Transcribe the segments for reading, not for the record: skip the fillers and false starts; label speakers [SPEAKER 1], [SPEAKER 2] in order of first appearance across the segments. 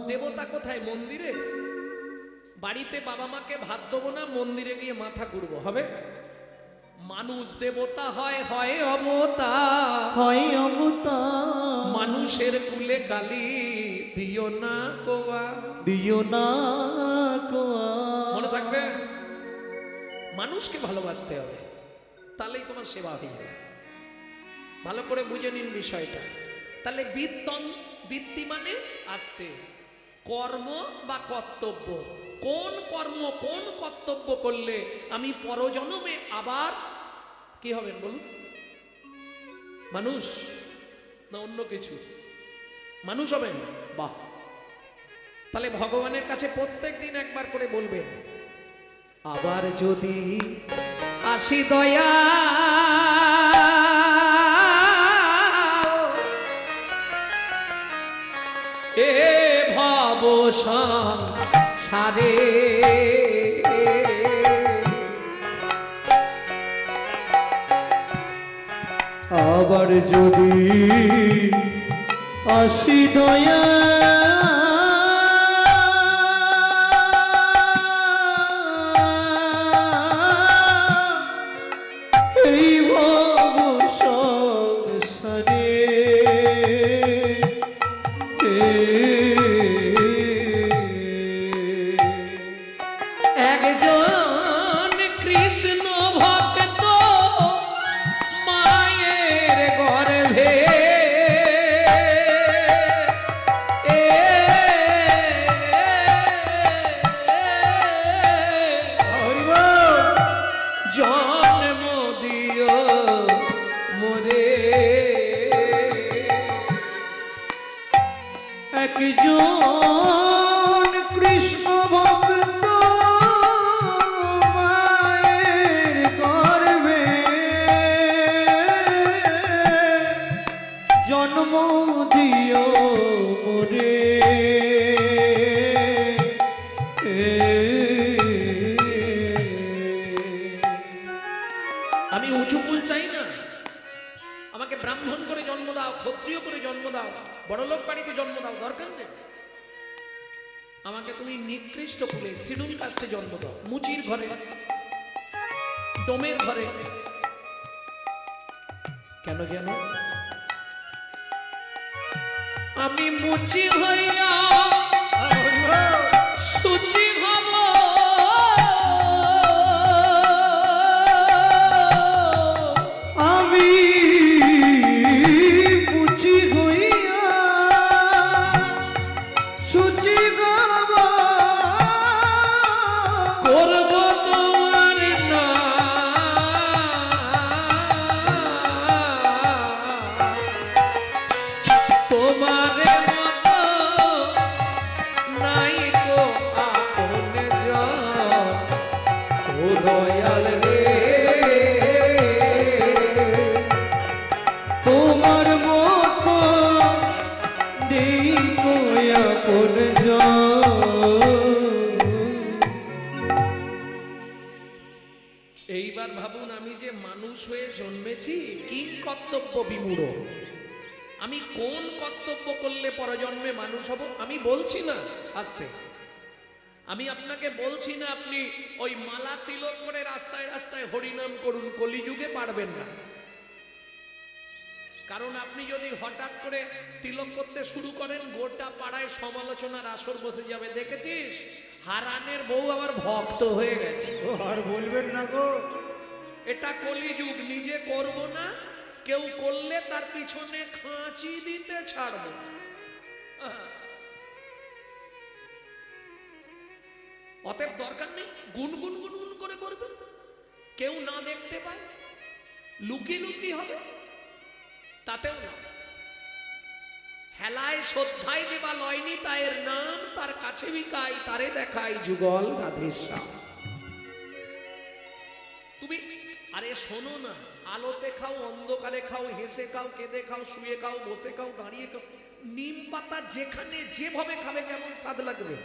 [SPEAKER 1] দেবতা কোথায়? মন্দিরে। বাড়িতে বাবা মাকে ভাত দেবো না, মন্দিরে গিয়ে মাথা কুড়বো, হবে? মানুষ দেবতা হয়, হয় অবতার,
[SPEAKER 2] হয় অবতার।
[SPEAKER 1] মানুষের কুলে কালি দিও না কোয়া,
[SPEAKER 2] দিও না কোয়া।
[SPEAKER 1] মনে থাকবে? মানুষকে ভালোবাসতে হবে, তাহলেই তোমার সেবা হয়ে যাবে। ভালো করে বুঝে নিন বিষয়টা। তাহলে বৃত্তি মানে আসতে, কর্ম বা কর্তব্য। কোন কর্ম কোন কর্তব্য করলে আমি পরজন্মে আবার কি হবেন বলুন? মানুষ না অন্য কিছু? মানুষ হবেন। বাহ! তাহলে ভগবানের কাছে প্রত্যেক দিন একবার করে বলবেন, আবার যদি আসি দয়া এ ভব সংসারে,
[SPEAKER 2] আবার যদি আসি দয়া এই ভব সংসারে,
[SPEAKER 1] একজন কৃষ্ণ ভক্ত মায়ের গর্ভে জন্ম দিও মোরে,
[SPEAKER 2] একজন কৃষ্ণ ভক্ত মায়ের গর্ভে জন্ম দিও মোরে।
[SPEAKER 1] আমি উঁচু কুল চাই না, আমাকে ব্রাহ্মণ করে জন্ম দাও, ক্ষত্রিয় করে জন্ম দাও, বড়লোক বাড়িতে জন্ম দাও, দরকার নেই। আমাকে তুমি নিকৃষ্ট কুলে শিডুল কাস্টে জন্ম দাও, মুচির ঘরে, ডোমের ঘরে। কেন কেন? আমি মুচি হইয়া সুচি হব,
[SPEAKER 2] আমি পুচি হইয়া সুচি গাব,
[SPEAKER 1] করব তোমার নাম, তোমার মতো নাই গো আপন জন, ও দয়াল রে,
[SPEAKER 2] তোমার মতো নেই কোয়া কোন
[SPEAKER 1] এইবার ভাবুন, আমি যে মানুষ হয়ে জন্মেছি কি কর্তব্য বিমূঢ়, আমি কোন কর্তব্য করলে পরজন্মে মানুষ হব? আমি বলছি না আস্তে, আমি আপনাকে বলছি না আপনি ওই মালা তিলক করে রাস্তায় রাস্তায় হরিনাম করুন, কলিযুগে পারবেন না। কারণ আপনি যদি হঠাৎ করে তিলক করতে শুরু করেন, গোটা পাড়ায় সমালোচনার আসর বসে যাবে। দেখেছিস হারানের বউ আবার ভক্ত হয়ে গেছে।
[SPEAKER 2] আর বলবেন না গো,
[SPEAKER 1] এটা কলিযুগ, নিজে করব না, কেউ করলে তার পিছনে খাঁচি দিতে ছাড়ব। অতএব দরকার নেই, গুনগুন গুনগুন করে করবেন, কেউ না দেখতে পায়, লুকি লুকি হবে, তাতেও না। হেলায় শ্রদ্ধায় দেবা লয়নি তায়ের নাম, তার কাছে বিকাই তারে দেখাই যুগল রাধেশ্যাম। তুমি আরে শোনো না, আলোতে খাও, অন্ধকারে খাও, হেসে খাও, কেঁদে খাও, শুয়ে খাও, বসে খাও, দাঁড়িয়ে খাও, নিম পাতা যেখানে যেভাবে খাবে কেমন স্বাদ লাগবে,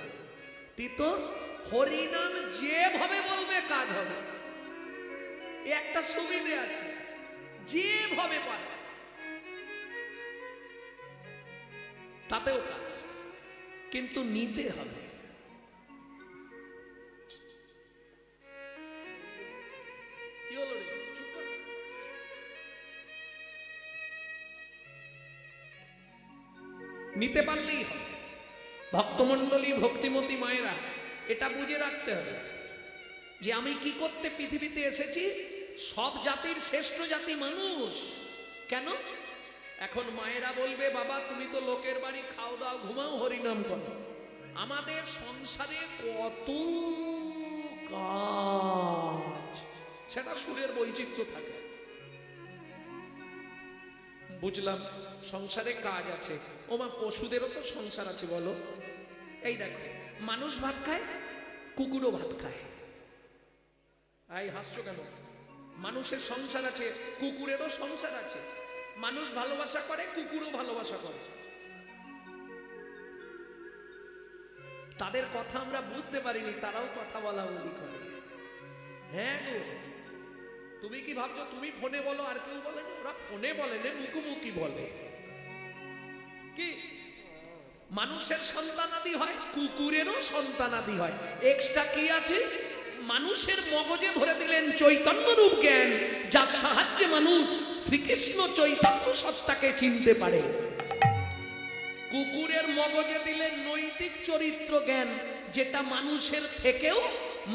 [SPEAKER 1] তিতো হরিনাম যেভাবে বলবে কাজ হবে। একটা সুবিধে আছে, যেভাবে পারে তাতেও কাজ। কিন্তু নিতে হবে। কি হলো রে? চুপ কর। নিতে পারলেই হবে। ভক্তমণ্ডলী, ভক্তিমতী মায়েরা, এটা বুঝে রাখতে হবে যে আমি কি করতে পৃথিবীতে এসেছি। সব জাতির শ্রেষ্ঠ জাতি মানুষ। কেন? এখন মায়েরা বলবে, বাবা তুমি তো লোকের বাড়ি খাও দাও ঘুমাও হরিনাম করো, আমাদের সংসারে কত কাজ, সেটা সুরের বৈচিত্র্য থাকে। বুঝলাম, সংসারে কাজ আছে। ওমা পশুদেরও তো সংসার আছে বলো। এই দেখো, মানুষ ভাত খায়, কুকুরও ভাত খায়। এই হাসছো কেন? মানুষের সংসার আছে, কুকুরেরও সংসার আছে। মানুষ ভালোবাসা করে, কুকুরও ভালোবাসা করে। তাদের কথা আমরা বুঝতে পারিনি, তারাও কথা বলা বলি করে। হ্যাঁ গো, তুমি কি ভাবছো তুমি ফোনে বলো আর কেউ বলে না? ওরা ফোনে বলে না, মুখোমুখি বলে। কি মানুষের সন্তানাদি হয়, কুকুরেরও সন্তানাদি হয়। এক্সট্রা কি আছে? মানুষের মগজে ভরে দিলেন চৈতন্য রূপ জ্ঞান, যার সাহায্যে মানুষ শ্রীকৃষ্ণ চৈতন্য সত্তাকে চিনতে পারে। কুকুরের মগজে দিলেন নৈতিক চরিত্র জ্ঞান, যেটা মানুষের থেকেও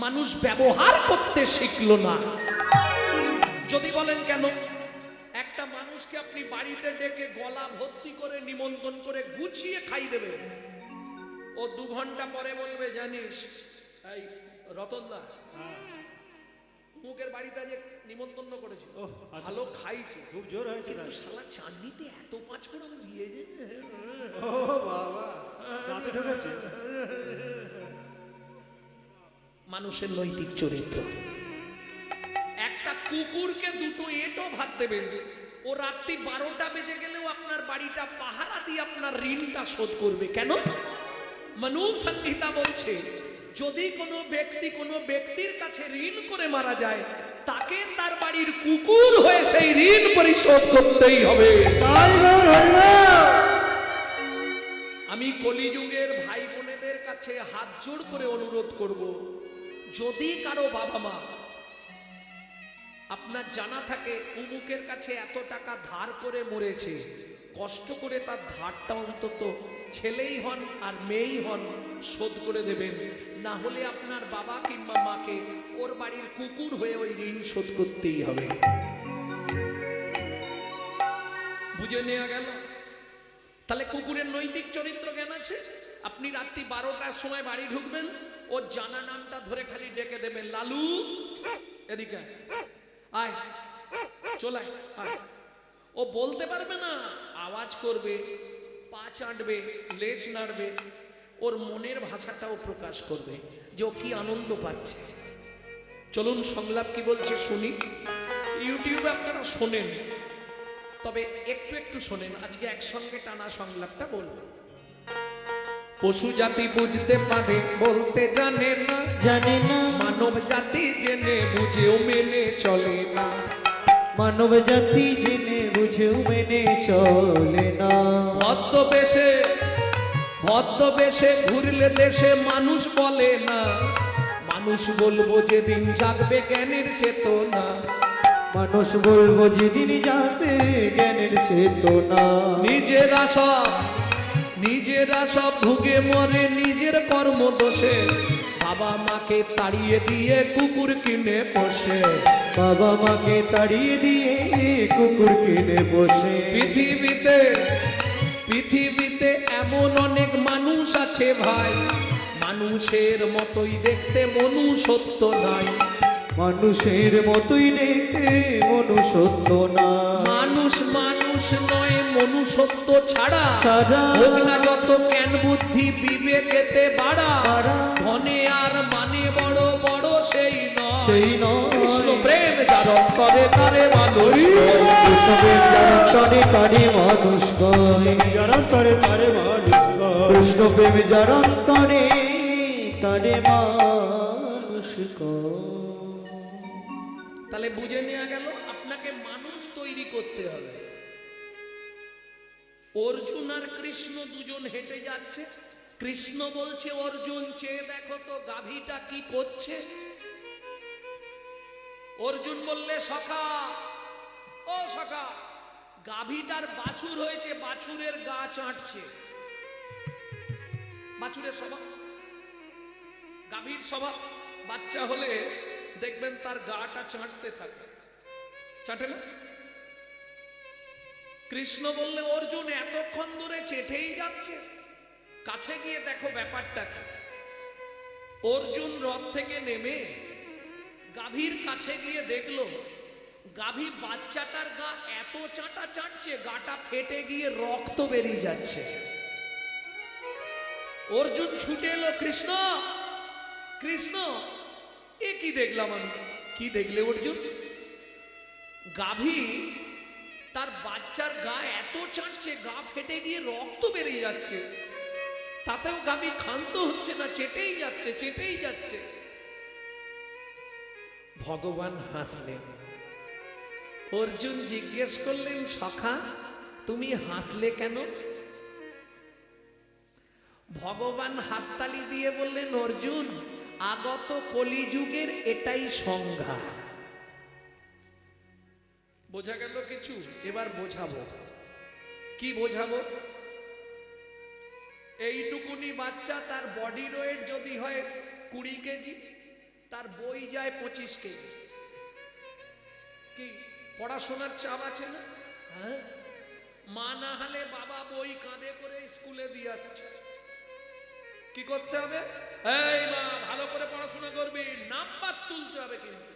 [SPEAKER 1] মানুষ ব্যবহার করতে শিখলো না। যদি বলেন কেন? একটা মানুষকে আপনি বাড়িতে ডেকে গলা ভর্তি করে নিমন্ত্রণ করে গুছিয়ে খাই দেবেন, ও 2 ঘন্টা পরে বলবে, জানিস এই রতনদা মুখের বাড়িতে যে নিমন্ত্রণ করেছিল, ভালো খাইছে,
[SPEAKER 2] খুব জোর হয়েছে,
[SPEAKER 1] কিন্তু শালা চাটনিতে এত 5 ফোড়ন দিয়েছে।
[SPEAKER 2] ও বাবা, দাঁতে ঢুকেছে।
[SPEAKER 1] মানুষের নৈতিক চরিত্র। একটা কুকুরকে 2টো এঁটো ভাত দেবেন, ও রাত্রি 12টা বেজে গেলেও আপনার বাড়িটা পাহারা দিয়ে আপনার ঋণটা শোধ করবে। কেন? মনু সংহিতা বলছে, যদি কোনো ব্যক্তি কোনো ব্যক্তির কাছে ঋণ করে মারা যায়, তাকে তার বাড়ির কুকুর হয়ে সেই ঋণ পরিশোধ করতেই হবে। আমি কলিযুগের ভাই বোনেদের কাছে হাত জোড় করে অনুরোধ করব, যদি কারো বাবা মা আপনার জানা থাকে অমুকের কাছে এত টাকা ধার করে মরেছে, কষ্ট করে তার ধারটা অন্তত ছেলেই হন আর মেয়েই হন শোধ করে দেবেন। না হলে আপনার বাবা কিংবা মাকে ওর বাড়ির কুকুর হয়ে ওই ঋণ শোধ করতেই হবে। বুঝে নেওয়া গেল? তাহলে কুকুরের নৈতিক চরিত্র জ্ঞান আছে। আপনি রাত্রি 12টার সময় বাড়ি ঢুকবেন, ওর জানা নামটা ধরে খালি ডেকে দেবেন, লালু এদিকে আয়, চলে আয়। ও বলতে পারবে না, আওয়াজ করবে, পা চাটবে, লেজ নাড়বে, ওর মনের ভাষাটাও প্রকাশ করবে যে ও কি আনন্দ পাচ্ছে। চলুন সংলাপ কি বলছে শুনি। ইউটিউবে আপনারা শোনেন, তবে একটু একটু শোনেন। আজকে একসঙ্গে টানা সংলাপটা বলবো। পশু জাতি বুঝতে পারে, বলতে জানে না,
[SPEAKER 2] জানে না।
[SPEAKER 1] মানব জাতি জেনে বুঝেও মেনে চলে না।
[SPEAKER 2] মানব জাতি জেনে বুঝেও মেনে চলে না।
[SPEAKER 1] ভদ্রবেশে ঘুরলে দেশে মানুষ বলে না। মানুষ বলবো যেদিন জাগবে জ্ঞানের চেতনা।
[SPEAKER 2] মানুষ বলবো যেদিন যাবে জ্ঞানের চেতনা।
[SPEAKER 1] নিজেরা সব ভুগে মরে নিজের কর্ম দোষে। বাবা মাকে তাড়িয়ে দিয়ে কুকুর কিনে বসে।
[SPEAKER 2] বাবা মাকে তাড়িয়ে দিয়ে কুকুর কিনে বসে।
[SPEAKER 1] পৃথিবীতে এমন অনেক মানুষ আছে ভাই, মানুষের মতোই দেখতে মনুষ্যত্ব নাই।
[SPEAKER 2] মানুষের মতোই দেখতে মনুষ্যত্ব না।
[SPEAKER 1] মানুষ নয়, মনুষ্যত্ব ছাড়া
[SPEAKER 2] ছাড়া
[SPEAKER 1] হোক না যত জ্ঞান বুদ্ধি বিবেকেতে বাড়া। ধনে আর মানে বড় বড় সেই নয়। কৃষ্ণ প্রেম যার অন্তরে তারে মানুষ।
[SPEAKER 2] কৃষ্ণ প্রেম যার অন্তরে তারে মানুষ কয়। যার অন্তরে তারে মানুষ কয়। কৃষ্ণ প্রেম যার অন্তরে তারে মানুষ কয়।
[SPEAKER 1] তাহলে বুঝে নেওয়া গেল, আপনাকে মানুষ তৈরি করতে হবে। অর্জুন আর কৃষ্ণ দুজন হেঁটে যাচ্ছে, কৃষ্ণ বলছে অর্জুন চেয়ে দেখো তো গাভীটা কি করছে। অর্জুন বললে সখা, ও সখা, গাভীটার বাছুর হয়েছে, বাছুরের গা চাটছে। বাছুরের স্বভাব, গাভীর স্বভাব, বাচ্চা হলে দেখবেন তার গাটা চাটতে থাকে, চাটে না? কৃষ্ণ বললে অর্জুন এতক্ষণ ধরে চেটেই যাচ্ছে, কাছে গিয়ে দেখো ব্যাপারটা কি। অর্জুন রথ থেকে নেমে গাভীর কাছে গিয়ে দেখলো গাভী বাচ্চাটার গা এত চাটা চাটছে, গাটা ফেটে গিয়ে রক্ত বেরিয়ে যাচ্ছে। অর্জুন ছুটে এলো, কৃষ্ণ কৃষ্ণ, এ কি দেখলাম আমি? কি দেখলে অর্জুন? গাভী তার বাচ্চার গা এত চাটছে, গা ফেটে গিয়ে রক্ত বেরিয়ে যাচ্ছে, তাতেও গাভী ক্ষান্ত হচ্ছে না, চেটেই যাচ্ছে, চেটেই যাচ্ছে। ভগবান হাসলেন। অর্জুন জিজ্ঞেস করলেন, সখা তুমি হাসলে কেন? ভগবান হাততালি দিয়ে বললেন, অর্জুন আগত কলিযুগের এটাই সংজ্ঞা। বোঝা গেল কিছু? এবার বোঝাবো। কি বোঝাবো? এইটুকুনি বাচ্চা, তার বডি ওয়েট যদি হয় 20 কেজি, তার বই যায় 25 কেজি। কি পড়াশোনার চাপ আছে না? হ্যাঁ, মা না হলে বাবা বই কাঁধে করে স্কুলে দিয়ে আসছে। কি করতে হবে? এই মা, ভালো করে পড়াশোনা করবি, নাম্বার তুলতে হবে, কিন্তু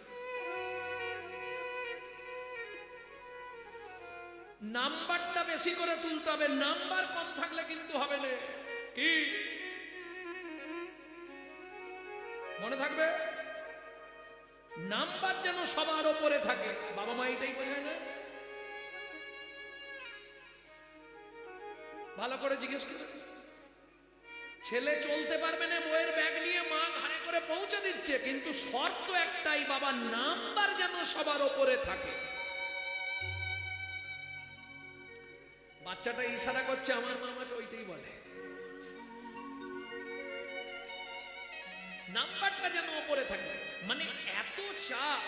[SPEAKER 1] নাম্বারটা বেশি করে তুলতে হবে, নাম্বার কম থাকলে কিন্তু হবে না। কি মনে থাকবে? নাম্বার যেন সবার উপরে থাকে। বাবা মা এটাই বোঝায় না? ভালো করে জিজ্ঞেস করে। ছেলে চলতে পারবে না, বইয়ের ব্যাগ নিয়ে মা ঘাড়ে করে পৌঁছে দিচ্ছে, কিন্তু শর্ত একটাই, বাবা নাম্বার যেন সবার উপরে থাকে। বাচ্চাটা ইশারা করছে, আমার মা আমাকে ওইটাই বলে, নাম্বারটা যেন উপরে থাকে। মানে এত চাপ,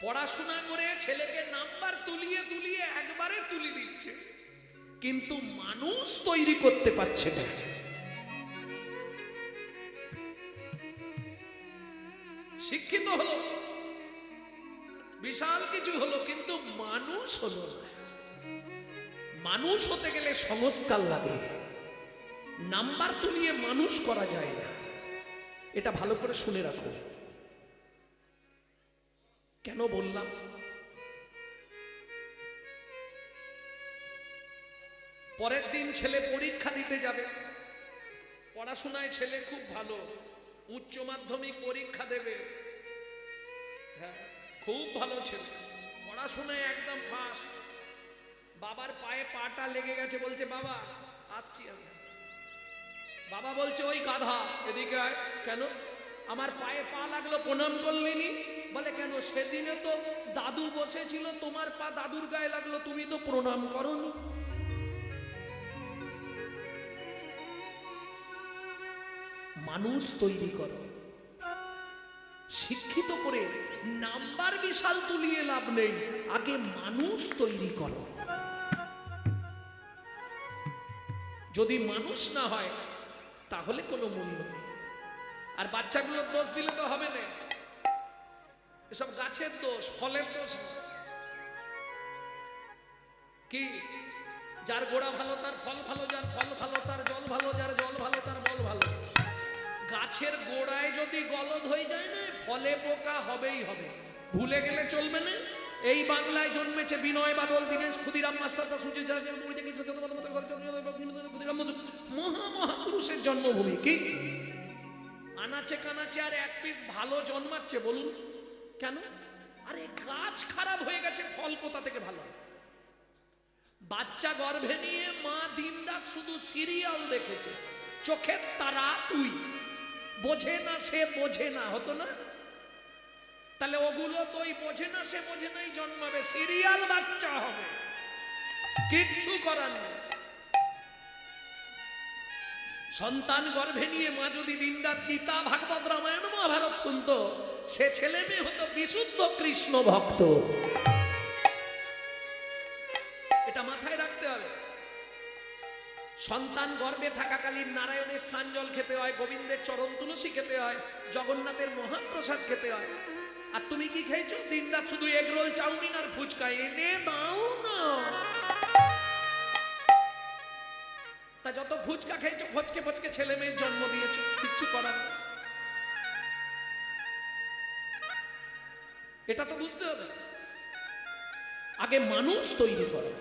[SPEAKER 1] পড়াশোনা করে ছেলেকে নাম্বার তুলিয়ে তুলিয়ে একবারে তুলি দিচ্ছে, কিন্তু মানুষ তৈরি করতে পারছে না। শিক্ষিত হলো, বিশাল কিছু হলো, কিন্তু মানুষ হলো না। মানুষ হতে গেলে সংস্কার লাগে, নাম্বার তুলিয়ে মানুষ করা যায় না। এটা ভালো করে শুনে রাখো। কেন বললাম? পরের দিন ছেলে পরীক্ষা দিতে যাবে। পড়াশোনায় ছেলে খুব ভালো, উচ্চ মাধ্যমিক পরীক্ষা দেবে। হ্যাঁ, খুব ভালো ছেলে, পড়াশোনায় একদম ফার্স্ট। বাবার পায়ে পাটা লেগে গেছে, বলছে বাবা আসছি আমি। বাবা বলছে, ওই গাধা এদিকে আয়। কেন? আমার পায়ে পা লাগলো, প্রণাম করলেনি? বলে কেন? সেদিনে তো দাদু বসেছিল, তোমার পা দাদুর গায়ে লাগলো, তুমি তো প্রণাম করোনি। মানুষ তৈরি করো, শিক্ষিত করে নাম্বার বিশাল তুলিয়ে লাভ নেই, আগে মানুষ তৈরি করো। যদি মানুষ না হয় তাহলে কোনো মূল্য নেই। আর বাচ্চাগুলোর দোষ দিলে তো হবে না, এসব গাছের দোষ, ফলের দোষ। কি যার গোড়া ভালো তার ফল ভালো, যার ফল ভালো তার জল ভালো, যার জল ভালো তার বল ভালো। গাছের গোড়ায় যদি গলদ হয়ে যায় না, ফলে পোকা হবেই হবে, ভুলে গেলে চলবে না। এই বাংলায় জন্মেছে বিনয় বাদল, দীনেশ ক্ষুদিরাম মাস্টার, মহামহাপুরুষের জন্মভূমি। কি আনাচে কানাচে আর এক পিস ভালো জন্মাচ্ছে বলুন কেন? আরে গাছ খারাপ হয়ে গেছে, ফল কোথা থেকে ভালো? বাচ্চা গর্ভে নিয়ে মা দিনরাত শুধু সিরিয়াল দেখেছে, চোখের তারা তুই, বোঝে না সে বোঝে না, হতো না? তাহলে ওগুলো তো ওই বোঝে না সে বোঝে নাই জন্মাবে, সিরিয়াল বাচ্চা হবে, কিচ্ছু করার নেই। সন্তান গর্ভে নিয়ে মা যদি দিনরাত গীতা ভাগবত রামায়ণ মহাভারত শুনতো, সে ছেলে মেয়ে হতো বিশুদ্ধ কৃষ্ণ ভক্ত। এটা মাথায় রাখতে হবে। সন্তান গর্ভে থাকাকালীন নারায়ণের স্নানজল খেতে হয়, গোবিন্দের চরণ তুলসী খেতে হয়, জগন্নাথের মহাপ্রসাদ খেতে হয়। আর তুমি কি খেয়েছো? দিনরাত শুধু এগ রোল, চাউমিন আর ফুচকা। এনে দাও না। তা যত ফুচকা খেয়েছো, ফচকে ফচকে ছেলে মেয়ের জন্ম দিয়েছো, কিচ্ছু করার নেই। এটা তো বুঝতে হবে। আগে মানুষ তৈরি করো।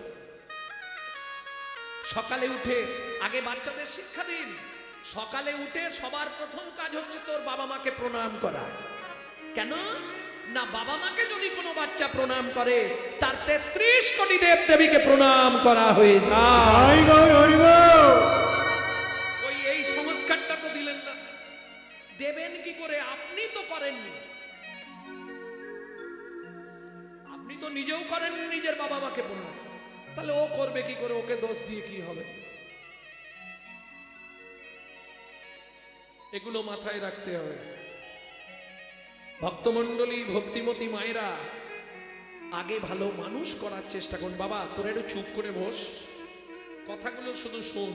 [SPEAKER 1] সকালে উঠে আগে বাচ্চাদের শিক্ষা দিন। সকালে উঠে সবার প্রথম কাজ হচ্ছে তোর বাবা মাকে প্রণাম করা। কেন না? বাবা মাকে যদি কোনো বাচ্চা প্রণাম করে, তার 33 কোটি দেব দেবীকে প্রণাম করা হয়ে যায়। ওই এই সংস্কারটা তো দিলেন না। দেবেন কি করে? আপনি তো করেননি। আপনি তো নিজেও করেননি নিজের বাবা মাকে প্রণাম। তাহলে ও করবে কি করে? ওকে দোষ দিয়ে কি হবে? এগুলো মাথায় রাখতে হবে। ভক্তমণ্ডলী, ভক্তিমতী মায়েরা, আগে ভালো মানুষ করার চেষ্টা করুন। বাবা তোরা একটু চুপ করে বস, কথাগুলো শুধু শোন,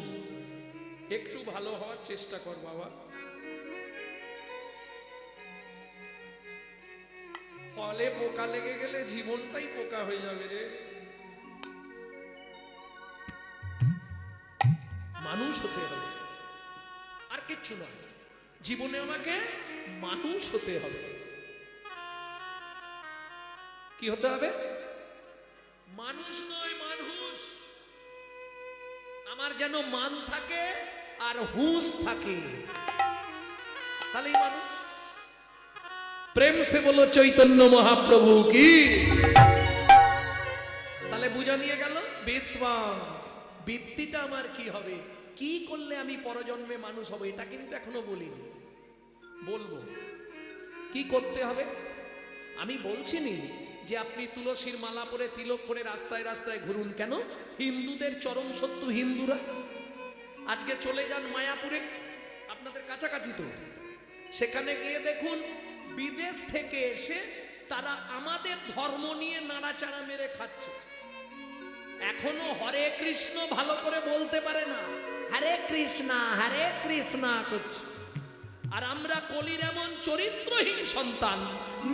[SPEAKER 1] একটু ভালো হওয়ার চেষ্টা কর বাবা। ফলে পোকা লেগে গেলে জীবনটাই পোকা হয়ে যাবে রে। মানুষ হতে হবে, আর কিচ্ছু নয়। জীবনে আমাকে মানুষ হতে হবে। কি হতে হবে? মানুষ নয়, মানুষ। আমার যেন মান থাকে আর হুঁশ থাকে, তাহলেই মানুষ। প্রেম সে বলো চৈতন্য মহাপ্রভু কি। তাহলে বুঝা নিয়ে গেল বিদ্বান। বৃত্তিটা আমার কি হবে, কি করলে আমি পরজন্মে মানুষ হব, এটা কিন্তু এখনো বলিনি। বলবো কি করতে হবে। আমি বলছি নি যে আপনি তুলসীর মালা পরে তিলক করে রাস্তায় রাস্তায় ঘুরুন। কেন? হিন্দুদের চরম শত্রু হিন্দুরা। আজকে চলে যান মায়াপুরে, আপনাদের কাছাকাছি তো, সেখানে গিয়ে দেখুন বিদেশ থেকে এসে তারা আমাদের ধর্ম নিয়ে নাড়াচাড়া মেরে খাচ্ছে। এখনো হরে কৃষ্ণ ভালো করে বলতে পারে না, হরে কৃষ্ণা করছে। আর আমরা কলির এমন চরিত্রহীন সন্তান,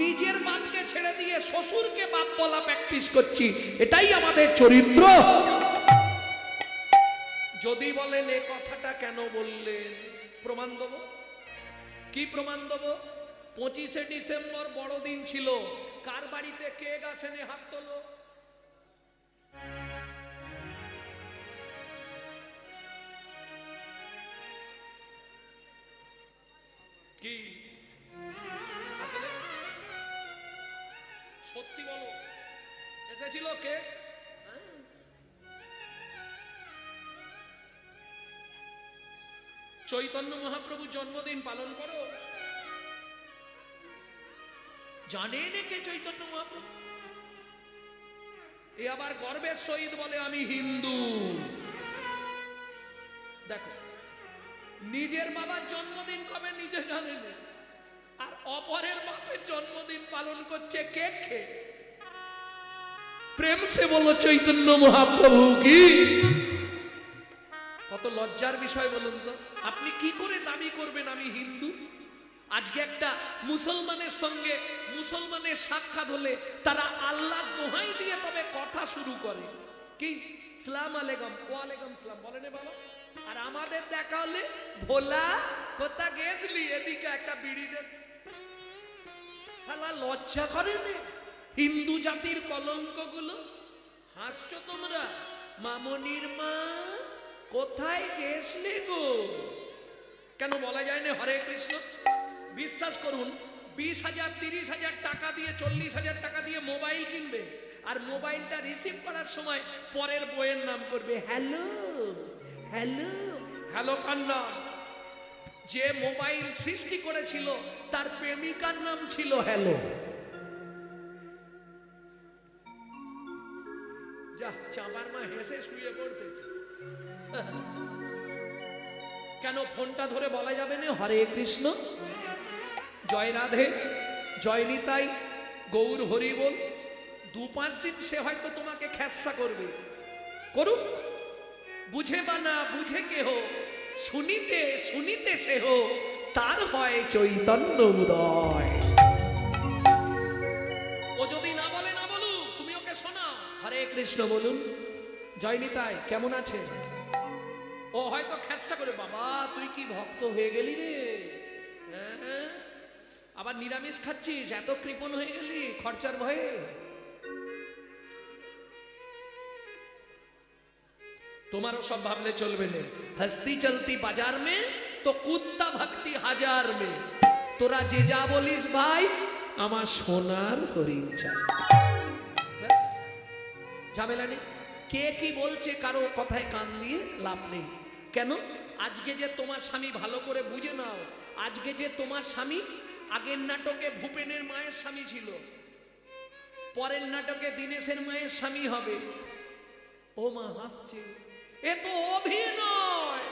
[SPEAKER 1] নিজের বাপকে ছেড়ে দিয়ে শ্বশুরকে বাপ বলা প্র্যাকটিস করছি। এটাই আমাদের চরিত্র। যদি বলেন এ কথাটা কেন বললেন, প্রমাণ দেব। কি প্রমাণ দেব? 25শে ডিসেম্বর বড়দিন ছিল, কার বাড়িতে কেক আসেনি? হাত তোলো। কি আসলে সত্যি বলো, এসেছিল কে? চৈতন্য মহাপ্রভু জন্মদিন পালন করো। জানেন কে চৈতন্য মহাপ্রভু? এ আবার গর্বের সহিত বলে আমি হিন্দু। দেখো, নিজের বাবার জন্মদিন কবে নিজে জানে না, আর অপরের বাপের জন্মদিন পালন করছে কেক খেয়ে। প্রেম সে বলো চৈতন্য মহাপ্রভু কি। কত লজ্জার বিষয় বলুন তো। আপনি কি করে দাবি করবেন আমি হিন্দু? আজকে একটা মুসলমানের সঙ্গে মুসলমানের সাক্ষাৎ হলে তারা আল্লাহ দোহাই দিয়ে তবে কথা শুরু করে। কি সালাম আলাইকুম, ওয়ালাইকুম সালাম বলেন বাবা। আর আমাদের দেখা হলে ভোলা কোথা গেছলি, এদিকে একটা বিড়ি দে। শালা লজ্জা করে না? হিন্দু জাতির কলঙ্ক গুলো। হাসছো তোমরা? মামনির মা কোথায় গেছলে গো? কেন বলা যায় না হরে কৃষ্ণ? বিশ্বাস করুন, 20,000 30,000 টাকা দিয়ে 40,000 টাকা দিয়ে মোবাইল কিনবে, আর মোবাইলটা রিসিভ করার সময় পরের বইয়ের নাম করবে হ্যালো হ্যালো হ্যালো। কান্না। যে মোবাইল সৃষ্টি করেছিল তার প্রেমিকার নাম ছিল হ্যালো। যা চাঁবার মা হেসে শুয়ে পড়তেছে। কেন ফোনটা ধরে বলা যাবে না হরে কৃষ্ণ, জয় রাধে, জয় নিতাই, গৌর হরি বল? 2-5 দিন সে হয়তো তোমাকে খেসা করবে, করুক, বুঝে বা না বুঝে কেহ, শুনিতে শুনিতে সেহ তার হয় চৈতন্য উদয়। ও যদি না বলে না বলুক, তুমি ওকে শোনাও, হরে কৃষ্ণ বলুন, জয় নিতাই, কেমন আছে? ও হয়তো খেসা করে, বাবা তুই কি ভক্ত হয়ে গেলি রে, হ্যাঁ আবার নিরামিষ খাচ্ছিস, এত কৃপণ হয়ে গেলি খরচার ভয়ে। তোমারও সব ভাবলে চলবে না। হস্তি চলতি বাজার মে তো কুত্তা ভক্তি হাজার মে, তোরা যে যা বলিস ভাই আমার সোনার হরিণ চাই। ঝামেলা নেই, কে কি বলছে কারো কথায় কান দিয়ে লাভ নেই। কেন? আজকে যে তোমার স্বামী, ভালো করে বুঝে নাও, আজকে যে তোমার স্বামী, আগের নাটকে ভূপেনের মায়ের স্বামী ছিল, পরের নাটকে দীনেশের মায়ের স্বামী হবে। ও মা হাসছে, এ তো অভিনয়।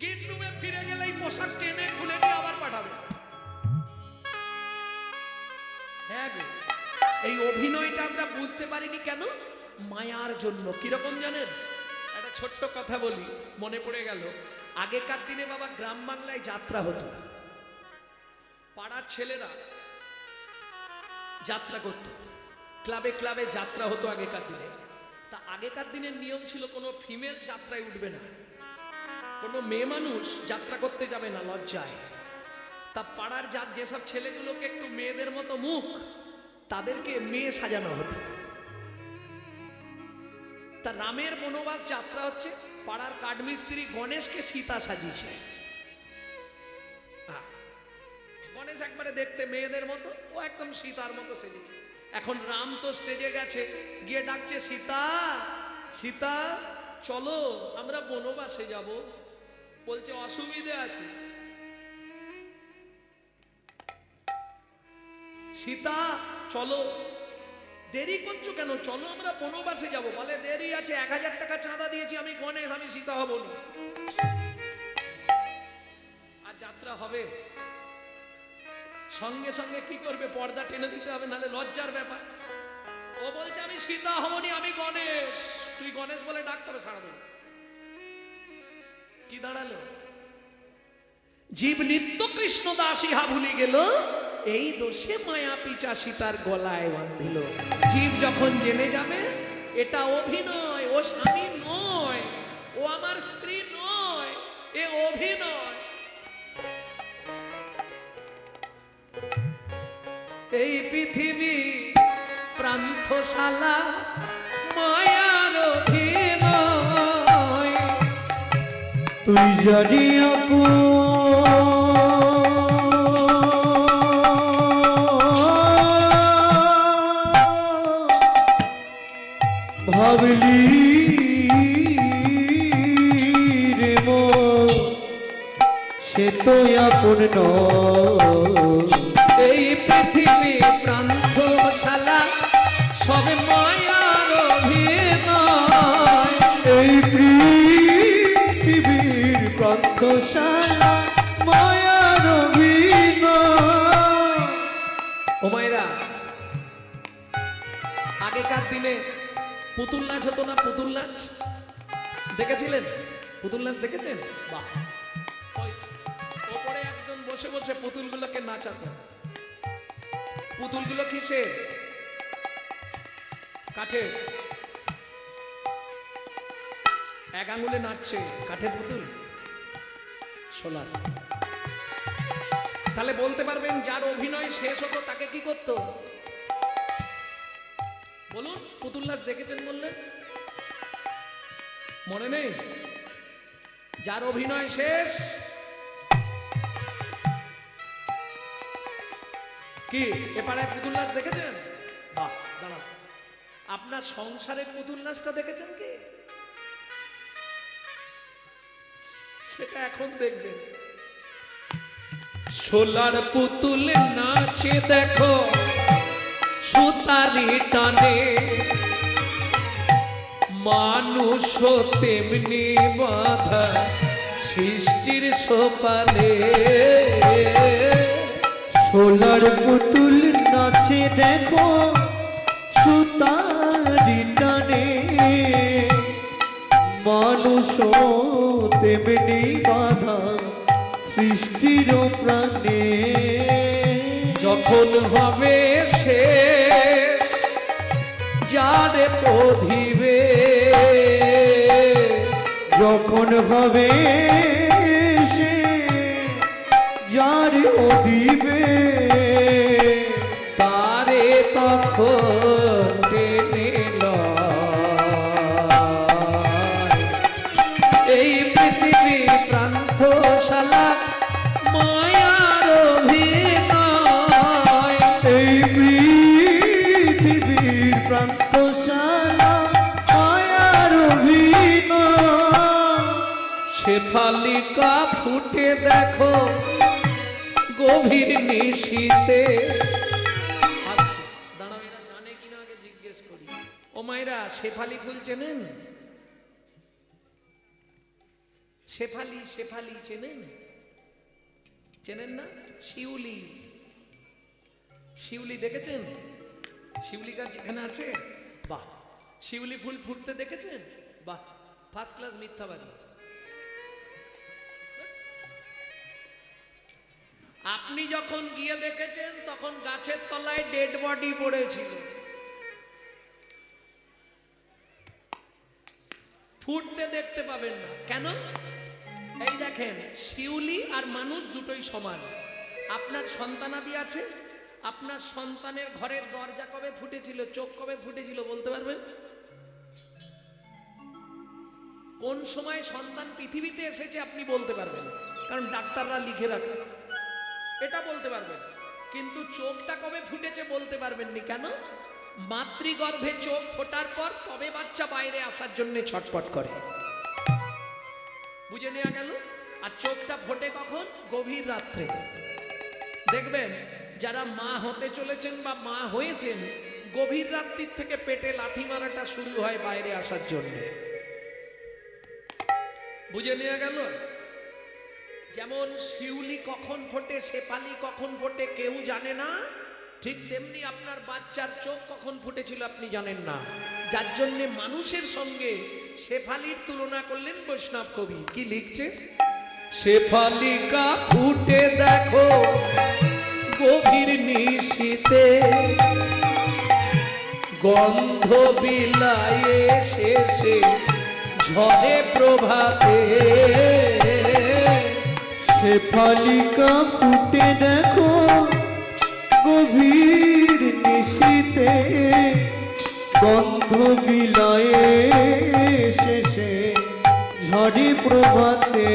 [SPEAKER 1] গেট রুমে ফিরে গেলেই পোশাক টেনে খুলে নিয়ে আবার পাঠাবে। হ্যাঁ গো, এই অভিনয়টা আমরা বুঝতে পারিনি কেন? মায়ার জন্য। কিরকম জানেন? একটা ছোট্ট কথা বলি, মনে পড়ে গেল। আগেকার দিনে বাবা গ্রাম বাংলায় যাত্রা হতো, পাড়ার ছেলেরা যাত্রা করত, ক্লাবে ক্লাবে যাত্রা হতো আগেকার দিনে। তা আগেকার দিনের নিয়ম ছিল কোনো ফিমেল যাত্রায় উঠবে না, কোনো মেয়ে মানুষ যাত্রা করতে যাবে না লজ্জায়। তা পাড়ার যেসব ছেলেগুলোকে একটু মেয়েদের মতো মুখ, তাদেরকে মেয়ে সাজানো হতো। তা রামের বনবাস যাত্রা হচ্ছে, পাড়ার কাঠমিস্ত্রি গণেশকে সীতা সাজিয়েছে। গণেশ একবারে দেখতে মেয়েদের মতো, ও একদম সীতার মতো সেজেছে। এখন রাম তো স্টেজে গেছে, গিয়ে ডাকছে সীতা, সীতা চলো আমরা বনবাসে যাব। বলছে অসুবিধে আছে। সীতা চলো, দেরি করছো কেন, চলো আমরা বনবাসে যাব। বলে দেরি আছে, 1000 টাকা চাঁদা দিয়েছি, আমি গণেশ, আমি সীতা হব না। আর যাত্রা হবে, সঙ্গে সঙ্গে কি করবে, পর্দা টেনে দিতে হবে, নাহলে লজ্জার ব্যাপার। ও বলছে আমি সীতা হবনি, আমি গণেশ। তুই গণেশ বলে ডাকতে হবে সারা দিন। কি দাঁড়ালো? জীব নিত্য কৃষ্ণ দাস ইহা ভুলি গেল, এই দোষে মায়া পিচা সীতার গলায় বাঁধিল। জীব যখন জেনে যাবে এটা অভিনয়, ও স্বামী নয়, ও আমার স্ত্রী নয়, এ অভিনয়। এই পৃথিবী প্রান্তশালা মায়ার অভিনয়।
[SPEAKER 2] তুই জানি আপু ভাবলি রে মো, সে তো আপন নয়।
[SPEAKER 1] এই পৃথিবী প্রান্তশালা সব মায়ার অভিনয়।
[SPEAKER 2] এই পৃথিবীর প্রান্তশালা মায়ার অভিনয়।
[SPEAKER 1] ও মায়েরা, আগেকার দিনে পুতুল নাচ হতো না? পুতুল নাচ দেখেছিলেন? পুতুল নাচ দেখেছেন? বাহ, ওই ওপরে একজন বসে বসে পুতুলগুলোকে নাচাতেন। পুতুলগুলো কিসের? কাঠের। এক আঙুলে নাচছে, কাঠের পুতুল, সোনার। তাহলে বলতে পারবেন যার অভিনয় শেষ হতো তাকে কি করতো? বলুন, পুতুল নাচ দেখেছেন বললেন, মনে নেই? যার অভিনয় শেষ কি এপারে পুতুল নাচ দেখেছেন? বাহ, দাঁড়ান, আপনার সংসারের পুতুল নাচটা দেখেছেন কি? সেটা এখন দেখবেন। সোলার পুতুল নাচে দেখো সুতারি টানে, মানুষ তেমনি বাধা সৃষ্টির সোপানে
[SPEAKER 2] সোলার পুতুল নাচে দেখো সুতারি টানে, মানুষ তেমনি বাধা সৃষ্টির প্রাণে।
[SPEAKER 1] যখন হবে শেষ যারে পধিবে,
[SPEAKER 2] যখন হবে সে যার অধিবে,
[SPEAKER 1] তারে তখন টেনে লয় এই পৃথিবী প্রান্তশালা মায়ার অভিনয়।
[SPEAKER 2] এই পৃথিবীর প্রান্তশালা মায়ার অভিনয়।
[SPEAKER 1] শেফালিকা ফুটে দেখো গভীর নিশীতে। দাঁড়াও, এরা জানে কিনা আগে জিজ্ঞেস করি। ও মায়েরা, শেফালি ফুল চেনেন? শেফালি, শেফালি চেনেন? চেনেন না? শিউলি, শিউলি দেখেছেন? শিউলি গাছ যেখানে আছে, বাহ। শিউলি ফুল ফুটতে দেখেছেন? বাহ, ফার্স্ট ক্লাস মিথ্যাবাদী। আপনি যখন গিয়ে দেখেছেন তখন গাছের তলায় ডেড বডি পড়েছিল, ফুটতে দেখতে পাবেন না। কেন? এই দেখেন, শিউলি আর মানুষ দুটোই সমান। আপনার সন্তানাদি আছে, আপনার সন্তানের ঘরের দরজা কবে ফুটেছিল, চোখ কবে ফুটেছিল বলতে পারবেন? কোন সময় সন্তান পৃথিবীতে এসেছে আপনি বলতে পারবেন, কারণ ডাক্তাররা লিখে রাখে, এটা বলতে পারবেন। কিন্তু চোখটা কবে ফুটেছে বলতে পারবেননি। কেন? মাতৃগর্ভে চোখ ফোটার পর তবে বাচ্চা বাইরে আসার জন্য ছটফট করে। বুঝে নেওয়া গেল? আর চোখটা ফোটে কখন? গভীর রাত্রে। দেখবেন যারা মা হতে চলেছেন বা মা হয়েছেন, গভীর রাত্রির থেকে পেটে লাথি মারাটা শুরু হয় বাইরে আসার জন্য। বুঝে নেওয়া গেল? যেমন শিউলি কখন ফোটে, শেফালি কখন ফোটে কেউ জানে না, ঠিক তেমনি আপনার বাচ্চার চোখ কখন ফুটেছিল আপনি জানেন না। যার জন্যে মানুষের সঙ্গে শেফালির তুলনা করলেন বৈষ্ণব কবি। কি লিখছে? শেফালিকা ফুটে দেখো গভীর নিশীতে, গন্ধ বিলায়ে শেষে ঝরে প্রভাতে।
[SPEAKER 2] শেফালিকা ফুটে দেখো গভীর নিশীতে, গন্ধ বিলায়ে শেষে ঝড়ে প্রভাতে।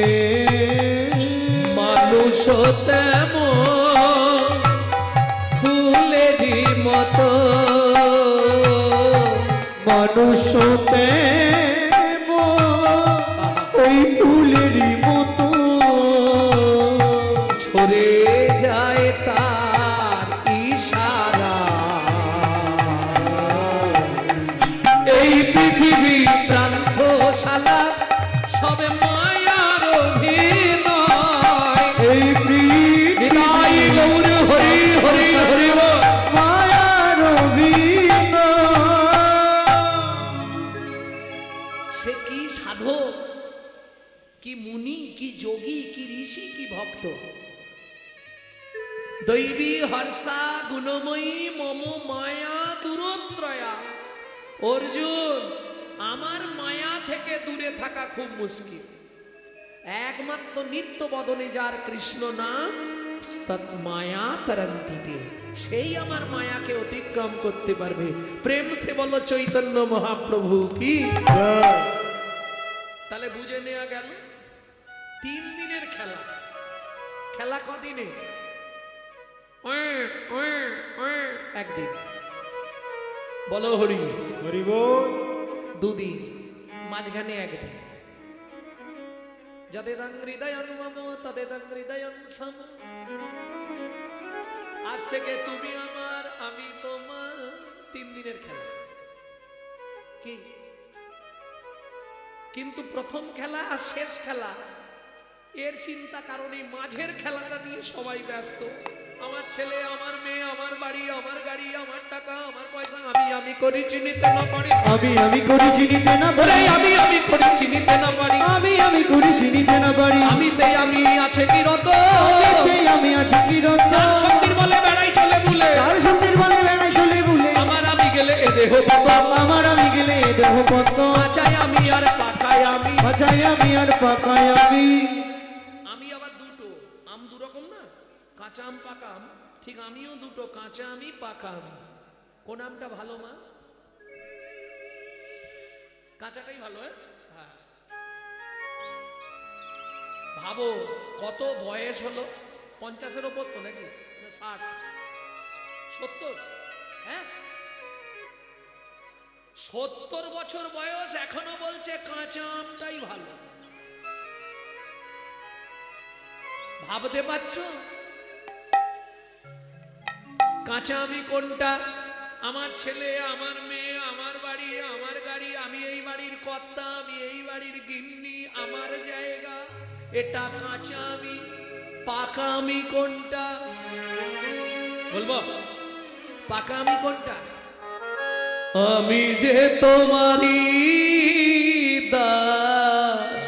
[SPEAKER 1] মানুষ তেমন ফুলেরই মতো,
[SPEAKER 2] মানুষ তেমন ওই ফুলেরই মতো,
[SPEAKER 1] ছড়ে যায় তার ইশারা। এই পৃথিবী প্রান্তশালা সবে মায়ার অভিনয়।
[SPEAKER 2] এই
[SPEAKER 1] নিতাই গৌর হরি হরি হরি বল।
[SPEAKER 2] মায়ার অভিনয়।
[SPEAKER 1] সে কি সাধক, কি মুনি, কি যোগী, কি ঋষি, কি ভক্ত। দৈবী হর্ষা গুণময়ী মম মায়া দূরত্রয়া। অর্জুন, আমার মায়া থেকে দূরে থাকা খুব মুশকিল। একমাত্র নিত্য বদনে যার কৃষ্ণ নাম, তৎ মায়া তরন্তিতে, সেই আমার মায়াকে অতিক্রম করতে পারবে। প্রেম সে বলো চৈতন্য মহাপ্রভু কি। তাহলে বুঝে নেওয়া গেল 3 দিনের খেলা। খেলা কদিনে? একদিন। বলো হরি
[SPEAKER 2] হরি বল।
[SPEAKER 1] 2 দিন, মাঝখানে একদিন। যদেদং হৃদয়ং মম তদেদং হৃদয়ং সম। আজ থেকে তুমি আমার, আমি তোমার। 3 দিনের খেলা। কি? কিন্তু প্রথম খেলা আর শেষ খেলা এর চিন্তা কারণে মাঝের খেলাটা নিয়ে সবাই ব্যস্ত। আমার ছেলে, আমার মেয়ে, আমার বাড়ি, আমার গাড়ি, আমার টাকা, আমার পয়সা, আমি করি চিনিতে না পারি,
[SPEAKER 2] আমি করি চিনিতে না পারি,
[SPEAKER 1] আমি করি চিনিতে না পারি,
[SPEAKER 2] আমি করি চিনিতে না পারি,
[SPEAKER 1] আমিতে আমি আছে কিরত,
[SPEAKER 2] আমি আছি কিরত,
[SPEAKER 1] চার শক্তির বলে বেড়াই চলে ভুলে,
[SPEAKER 2] তার শক্তির বলে বেড়াই চলে ভুলে,
[SPEAKER 1] আমার আমি গেলে এ দেহ পত,
[SPEAKER 2] আমার আমি গেলে এ দেহ পত,
[SPEAKER 1] বাঁচাই আমি আর পাকাই আমি,
[SPEAKER 2] বাঁচাই আমি আর পাকাই আমি।
[SPEAKER 1] আমি আবার দুটো আম, দু রকম না, কাঁচা আম পাকা আম, ঠিক আমিও দুটো, কাঁচা আমি পাকা আমি। কোন আমটা ভালো মা? কাঁচাটাই ভালো। হ্যাঁ, ভাবো কত বয়স হলো, 50-এর ওপর তো নাকি, 60, 70? হ্যাঁ, 70 বছর বয়স, এখনো বলছে কাঁচা আমটাই ভালো। ভাবতে পারছো কাঁচা আমি কোনটা? আমার ছেলে, আমার মেয়ে, আমার বাড়ি, আমার গাড়ি, আমি এই বাড়ির কর্তা, আমি এই বাড়ির গিন্নি, আমার জায়গা, এটা কাঁচা আমি। পাকা আমি কোনটা বলবো? পাকা আমি কোনটা? আমি যে তোমারই দাস,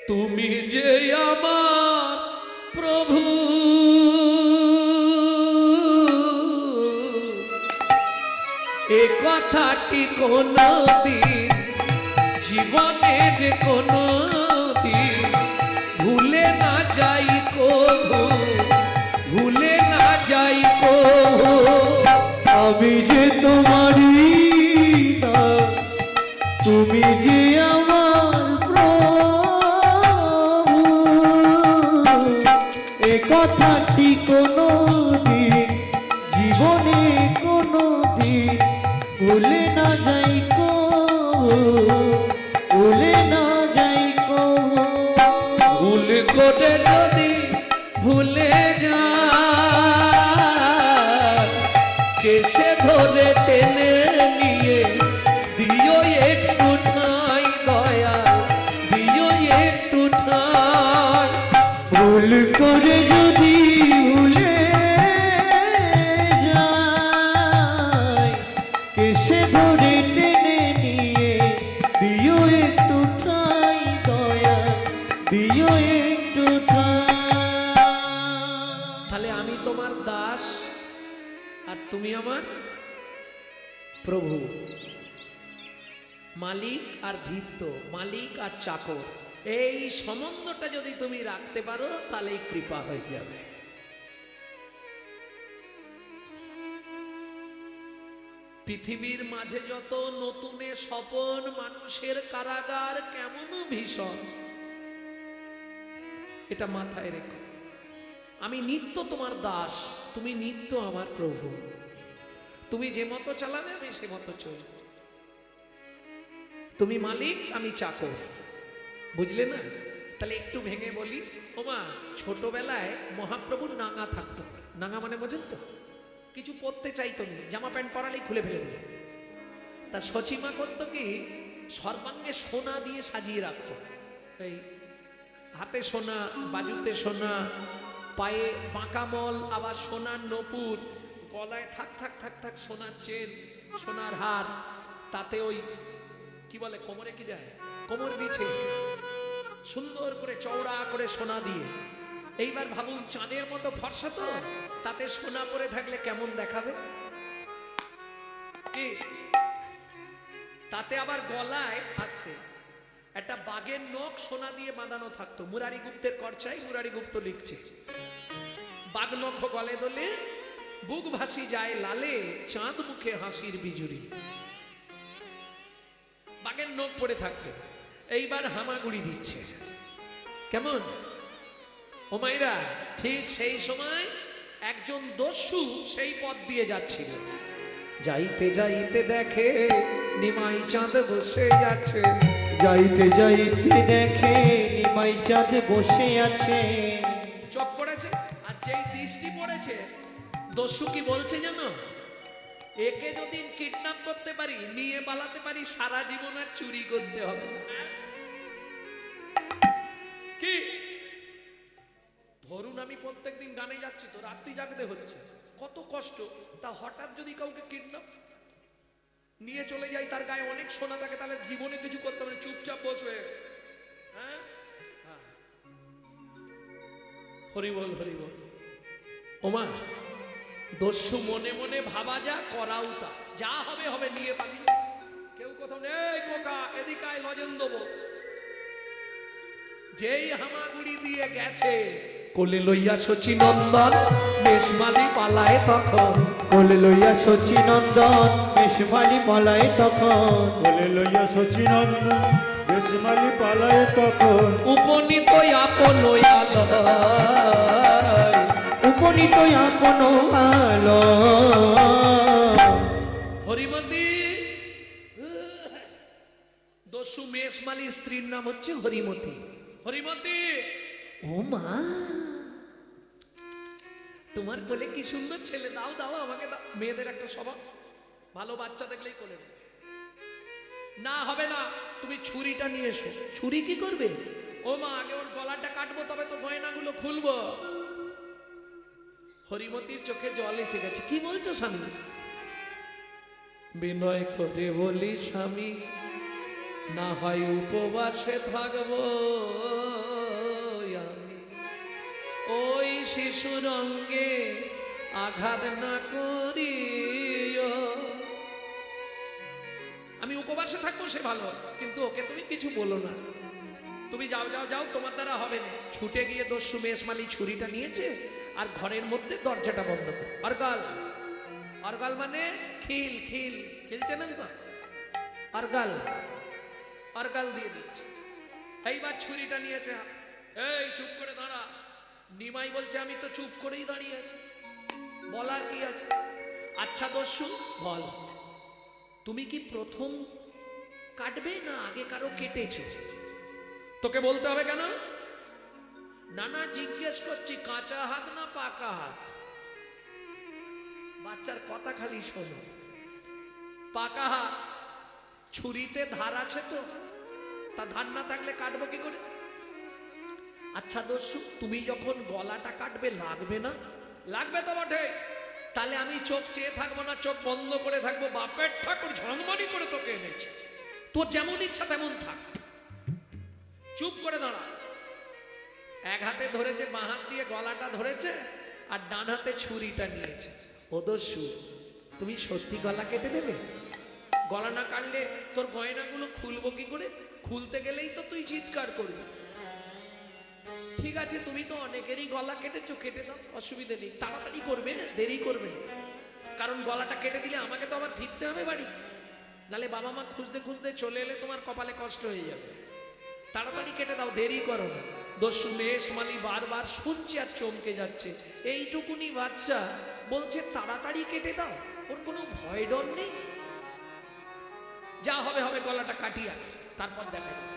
[SPEAKER 1] তুমি যে আমার প্রভু, এ কথাটি কোনদিন জীবনের কোনদিন ভুলে না যাই কভু, ভুলে না যাই কভু।
[SPEAKER 2] আমি যে তোমারই দাস, তুমি যে আমার প্রভু, এ কথাটি কোনদিন জীবনে কোনদিন ভুলে না যাই কভু, ভুলে না যাই কভু।
[SPEAKER 1] ভুল করে যদি ভুলে যায়, কেসে ধরে টেনে নিয়ে দিও একটু ঠাঁই দয়া, দিও একটু ঠাঁই।
[SPEAKER 2] ভুল করে যদি ভুলে যায়, কেসে ধরে টেনে নিয়ে দিও একটু ঠাঁই দয়া, দিও একটু ঠাঁই।
[SPEAKER 1] তাহলে আমি তোমার দাস আর তুমি আমার প্রভু, মালিক আর ভৃত্য, মালিক আর চাকর, এই সম্বন্ধটা যদি তুমি রাখতে পারো তাহলেই কৃপা হয়ে যাবে। পৃথিবীর মাঝে যত নতুনে স্বপন, মানুষের কারাগার কেমন ভীষণ, এটা মাথায় রেখো। আমি নিত্য তোমার দাস, তুমি নিত্য আমার প্রভু, তুমি যে মতো চালাবে আমি সে মতো চলব। তুমি মালিক, আমি চাকর, বুঝলে না? তাহলে একটু ভেঙে বলি, ওমা ছোটবেলায় মহাপ্রভুর নাঙা থাকতো। নাঙা মানে বোঝেন তো? কিছু পরতে চাইতো না, জামা প্যান্ট পরালেই খুলে ফেলে দিল। তা সচিমা করতো কি, সর্বাঙ্গে সোনা দিয়ে সাজিয়ে রাখতো। এই হাতে সোনা, বাজুতে সোনা, পায়ে বাঁকামল, আবার সোনার নপুর, গলায় থাক থাক থাক থাক সোনার চেন, সোনার হার, তাতে ওই কি বলে কোমরে কি দেয়, কোমর বিছে সুন্দর করে চওড়া করে সোনা দিয়ে। এইবার ভাবুন চাঁদের মতো ফর্সা তো, তাতে সোনা পরে থাকলে কেমন দেখাবে কি? তাতে আবার গলায় আসতে একটা বাঘের নখ সোনা দিয়ে বাঁধানো থাকতো। মুরারি গুপ্তের কর্চায় মুরারি গুপ্ত লিখছে, বাঘ নখ গলে দোলে, বুক ভাসি যায় লালে, চাঁদ মুখে হাসির বিজুরি। বাঘের নখ পড়ে থাকতো। এইবার হামাগুড়ি দিচ্ছে কেমন ও মাইরা? ঠিক সেই সময় একজন দস্যু সেই পথ দিয়ে যাচ্ছিল, যাইতে যাইতে দেখে নিমাই চাঁদ বসে আছে,
[SPEAKER 2] যাইতে যাইতে দেখে নিমাই চাঁদ বসে আছে।
[SPEAKER 1] চোখ পড়েছে, আর যেই দৃষ্টি পড়েছে, দস্যু কি বলছে জানো? একে যদি কিডন্যাপ করতে পারি, নিয়ে পালাতে পারি, সারা জীবন আর চুরি করতে হবে না। প্রত্যেকদিন গানে যাচ্ছি তো রাত্রি জাগতে হচ্ছে, কত কষ্ট। তা হঠাৎ যদি কাউকে কিডন্যাপ নিয়ে চলে যায়, তার গায়ে অনেক সোনা থাকে, তাহলে জীবনে কিছু করতে হবে না, চুপচাপ বসবে। হ্যাঁ, হরি বল হরি বল। ওমা দস্যু মনে মনে ভাবা যা, করাও তা, যা হবে হবে, নিয়ে পালিয়ে কেউ কোথাও নেই। কোকা এদিকে আয়, লজেন দেবো। যেই হামাগুড়ি দিয়ে গেছে, কোলে লইয়া শচী নন্দন মেষমালি পালায় তখন,
[SPEAKER 2] কোলে লইয়া শচীনন্দন মেষমালি পালায় তখন,
[SPEAKER 3] কোলে লইয়া শচীনন্দন বেশমালি পালায় তখন,
[SPEAKER 1] উপনীত আপন আলয়,
[SPEAKER 2] উপনীত আপন আলো।
[SPEAKER 1] হরিমতি। দস্যু মেষমালির স্ত্রীর নাম হচ্ছে হরিমতি। হরিমতি, ও মা, তোমার কোলে কি সুন্দর ছেলে, দাও দাও আমাকে দাও। মেয়েদের একটা স্বভাব, ভালো বাচ্চা দেখলেই কোলে নেবে। না হবে না, তুমি ছুরিটা নিয়ে এসো। ছুরি কি করবে? ও মা, আগে ওর গলাটা কাটবো, তবে তো গয়নাগুলো খুলবো। হরিমতির চোখে জল এসে গেছে। কি বলছো স্বামী? বিনয় করে বলি স্বামী, না হয় উপবাসে থাকবো আমি, ওই শিশুর অঙ্গে আঘাত না করিও। আমি উপবাসে থাকবো সে ভালো, কিন্তু ওকে তুমি কিছু বলো না। তুমি যাও যাও যাও, তোমার দ্বারা হবে না। ছুটে গিয়ে দস্যু মেষমালি ছুরিটা নিয়েছে আর ঘরের মধ্যে দরজাটা বন্ধ করে, অর্গাল, অর্গাল মানে খিল, খিল খেলছে না তো, অর্গাল, অর্গাল দিয়ে দিয়েছে। এইবার ছুরিটা নিয়েছে। এই চুপ করে দাঁড়া। নিমাই বলছে আমি তো চুপ করেই দাঁড়িয়ে আছি, বলার কি আছে? আচ্ছা দস্যু বল, তুমি কি প্রথম কাটবে না আগে কারো কেটেছো? তোকে বলতে হবে কেন? না না, জিজ্ঞেস করছি, কাঁচা হাত না পাকা হাত? বাচ্চার কথা খালি শোনো। পাকা হাত, ছুরিতে ধার আছে তো, তা ধার না থাকলে কাটবো কি করে? আচ্ছা দস্যু, তুমি যখন গলাটা কাটবে লাগবে না? লাগবে তো বটে। তাহলে আমি চোখ চেয়ে থাকবো না, চোখ বন্ধ করে থাকবো। বাপের ঠাকুর ঝনমানি করে তোকে এনেছে, তোর যেমন ইচ্ছা তেমন থাক। চুপ করে দাঁড়া। এক হাতে ধরেছে, বাঁ হাত দিয়ে গলাটা ধরেছে, আর ডান হাতে ছুরিটা নিয়েছে। ও দস্যু, তুমি সত্যি গলা কেটে দেবে? গলা না কাটলে তোর গয়নাগুলো খুলবো কি করে? খুলতে গেলেই তো তুই চিৎকার করবি। ঠিক আছে, তুমি তো অনেকেরই গলা কেটেছো, কেটে দাও, অসুবিধা নেই। তাড়াতাড়ি করবে, দেরি করবে, কারণ গলাটা কেটে দিলে আমাকে তো আবার ফিরতে হবে বাড়ি, নালে বাবা মা খুঁজতে খুঁজতে চলে এলে তোমার কপালে কষ্ট হয়ে যাবে। তাড়াতাড়ি কেটে দাও, দেরি করো না। দস্যু মেষমালি বারবার শুনছে আর চমকে যাচ্ছে। এইটুকুনি বাচ্চা বলছে তাড়াতাড়ি কেটে দাও, ওর কোনো ভয় ডর নেই। যা হবে হবে, গলাটা কাটিয়া তারপর দেখা যাবে।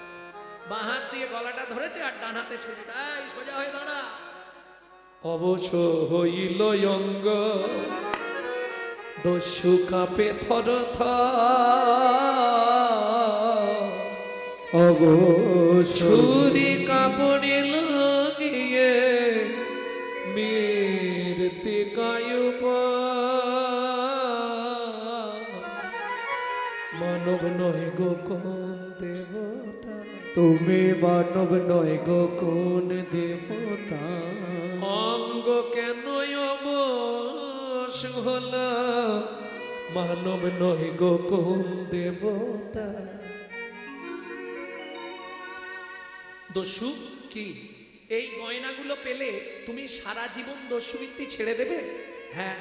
[SPEAKER 1] বাঁ হাত দিয়ে গলাটা ধরেছে আর ডান হাতে ছুরিটা। এই সোজা হয়ে দাঁড়া। অবশ্য হইল অঙ্গ, দস্যু কাঁপে থর থর, ছুরি কাপড়ে লাগিয়ে মৃত্তিকায় মানব নয় গো কোন দেবতা,
[SPEAKER 2] তুমি মানব নয় গো কোন দেবতা,
[SPEAKER 1] অঙ্গ কেন অবশ হলো, মানব নয় গো কোন দেবতা। দস্যু কি এই গয়নাগুলো পেলে তুমি সারা জীবন দস্যুবৃত্তি ছেড়ে দেবে? হ্যাঁ।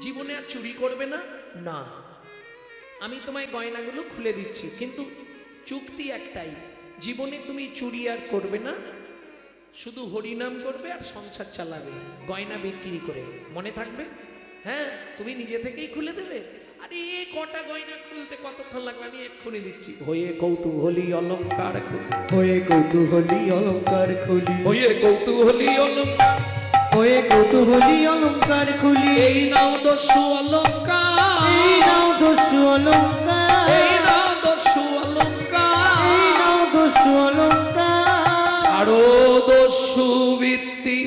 [SPEAKER 1] জীবনে আর চুরি করবে না? না। আমি তোমায় গয়নাগুলো খুলে দিচ্ছি, কিন্তু চুক্তি একটাই, জীবনে তুমি চুরি আর করবে না, শুধু হরিনাম করবে আর সংসার চালাবে গয়না বিক্রি করে। মনে থাকবে? হ্যাঁ, তুমি নিজে থেকেই খুলে দেবে। আরে কটা গয়না খুলতে কতক্ষণ লাগবে? আমি এক্ষুনি দিচ্ছি। হয়ে কৌতূহলী অলংকার খুলি,
[SPEAKER 2] হয়ে কৌতূহলী অলঙ্কার খুলি,
[SPEAKER 1] হয়ে কৌতূহলী অলংকার,
[SPEAKER 2] হয়ে কৌতূহলী অলঙ্কার খুলি।
[SPEAKER 1] এই নাও দস্যু অলংকার,
[SPEAKER 2] এই নাও দস্যু অলঙ্কার,
[SPEAKER 1] এই নাও দস্যু অলংকার,
[SPEAKER 2] এই নাও দস্যু অলঙ্কার।
[SPEAKER 1] ছাড়ো দস্যু বৃত্তি,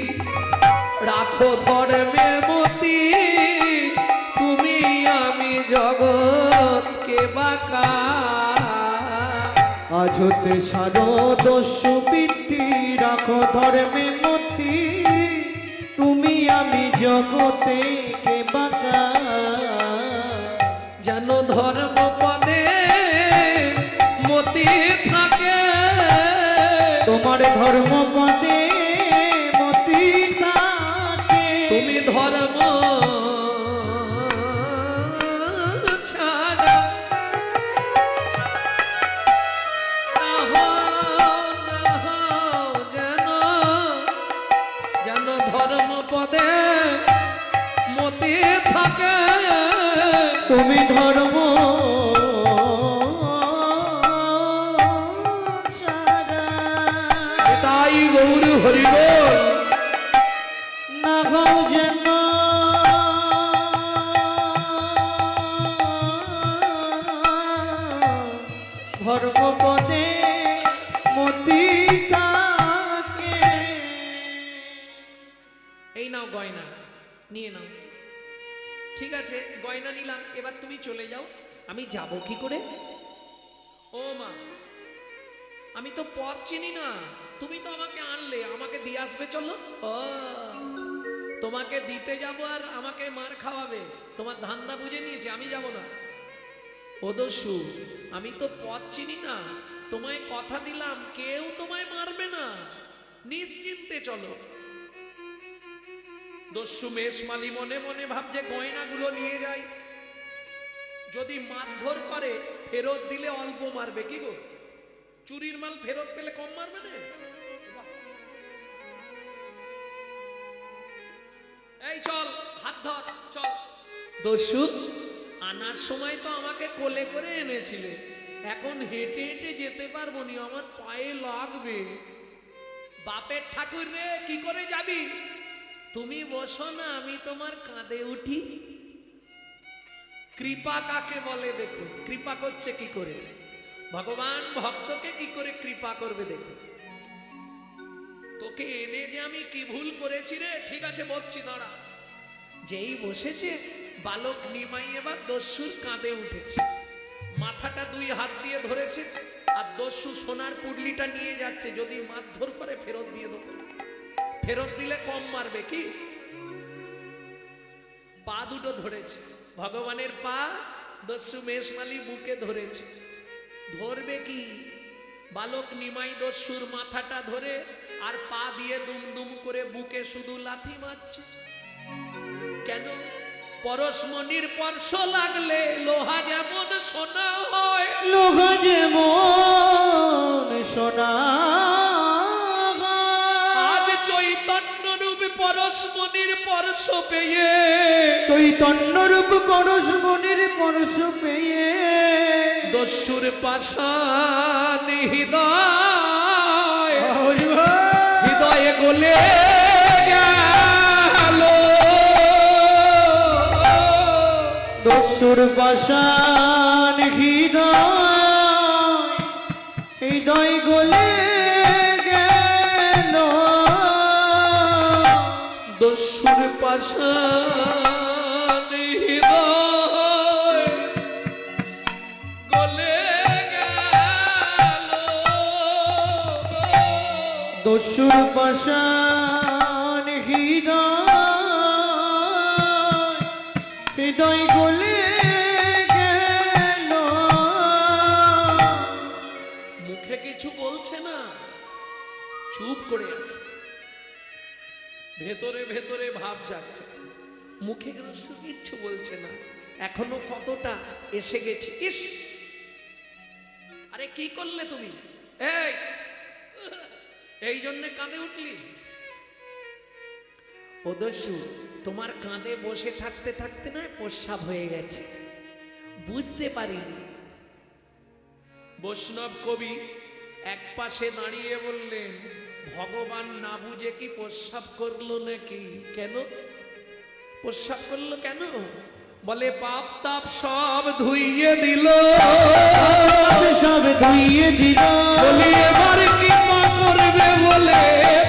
[SPEAKER 1] রাখো ধর্মে মতি, তুমি আমি জগৎকে বাঁকা।
[SPEAKER 2] আজ হতে সারদস্যু বৃত্তি, রাখো ধর্মে মতি, তুমি আমি জগতে কে বাঁকা।
[SPEAKER 1] যেন ধর্ম পদে মতি থাকে,
[SPEAKER 2] তোমার ধর্ম পদে মতি থাকে।
[SPEAKER 1] তুমি ধর্ম ছাড়া না হও যেন, যেন ধর্ম পদে মতি থাকে।
[SPEAKER 2] তুমি ধর্ম ছাড়া
[SPEAKER 1] তাই গৌর হরিবল।
[SPEAKER 2] না হও যেন ধর্মপদে মতি থাকে।
[SPEAKER 1] এই নাও গয়না, নিয়ে নাও। ঠিক আছে, গয়না নিলাম, এবার তুমি চলে যাও। আমি যাব কি করে? ও মা, আমি তো পথ চিনি না, তুমি তো আমাকে আনলে, আমাকে দিয়ে আসবে চলো। ও, তোমাকে দিতে যাব আর আমাকে মার খাওয়াবে, তোমার ধান্দা বুঝে নিয়েছে, আমি যাব না। ও দস্যু, আমি তো পথ চিনি না, তোমায় কথা দিলাম কেউ তোমায় মারবে না, নিশ্চিন্তে চলো। দস্যু মেষমালি মনে মনে ভাবছে গয়নাগুলো নিয়ে যাই, যদি মারধর করে ফেরত দিলে অল্প মারবে। কি গো, চুরির মাল ফেরত পেলে কম মারবে না? এই চল, হাত ধর, চল। দস্যু, আনার সময় তো আমাকে কোলে করে এনেছিলে, এখন হেঁটে হেঁটে যেতে পারবো নি, আমার পায়ে লাগবে। বাপের ঠাকুর রে, কি করে যাবি? তুমি বসো না, আমি তোমার কাঁধে উঠি। কৃপা কাকে বলে দেখো, কৃপা করছে কি করে ভগবান, ভক্তকে কি করে কৃপা করবে দেখো। তোকে এনে যে আমি কি ভুল করেছি রে। ঠিক আছে, বসছি, দাঁড়া। যেই বসেছে, বালক নিমাই এবার দস্যুর কাঁধে উঠেছে, মাথাটা দুই হাত দিয়ে ধরেছে, আর দস্যু সোনার পুডলিটা নিয়ে যাচ্ছে, যদি মারধর করে ফেরত দিয়ে দেবো, ফেরত দিলে কম মারবে। কি, পা দুটো ধরেছে, ভগবানের পা দস্যু মেষমালি বুকে ধরেছে। ধরবে কি, বালক নিমাই দস্যুর মাথাটা ধরে আর পা দিয়ে দুম দুম করে বুকে শুধু লাথি মারছে। কেন? পরশমণির স্পর্শ লাগলে লোহা যেমন সোনা হয়,
[SPEAKER 2] লোহা যেমন সোনা।
[SPEAKER 1] আজ চৈতন্য রূপ পরশমণির স্পর্শ পেয়ে,
[SPEAKER 2] চৈতন্য রূপ পরশমণির পরশ পেয়ে,
[SPEAKER 1] দস্যুর পাষাণ হৃদয়, হৃদয়ে গলে গেল।
[SPEAKER 2] দস্যুর পাষাণ হৃদয়, হৃদয় গলে গেল।
[SPEAKER 1] দস্যুর পাষাণ হৃদয় গলে গেল।
[SPEAKER 2] দস্যুর পাষাণ হৃদয়, হৃদয় গলে গেল।
[SPEAKER 1] মুখে কিছু বলছে না, চুপ করে আছে, ভেতরে ভেতরে ভাব যাচ্ছে, মুখে কিচ্ছু বলছে না। এখনো কতটা এসে গেছে। ইস, আরে কি করলে তুমি? এই জন্য কাঁধে উঠলি? ও দস্যু, তোমার কাঁধে বসে থাকতে থাকতে না প্রস্রাব হয়ে গেছে, বুঝতে পারিনি। বৈষ্ণব কবি এক পাশে দাঁড়িয়ে বললেন, ভগবান না বুঝে কি প্রস্রাব করলো নাকি? কেন প্রস্রাব করলো কেন? বলে পাপ তাপ সব ধুইয়ে দিল,
[SPEAKER 2] সব ধুইয়ে দিল।
[SPEAKER 1] বলি এবার কি করবে বলে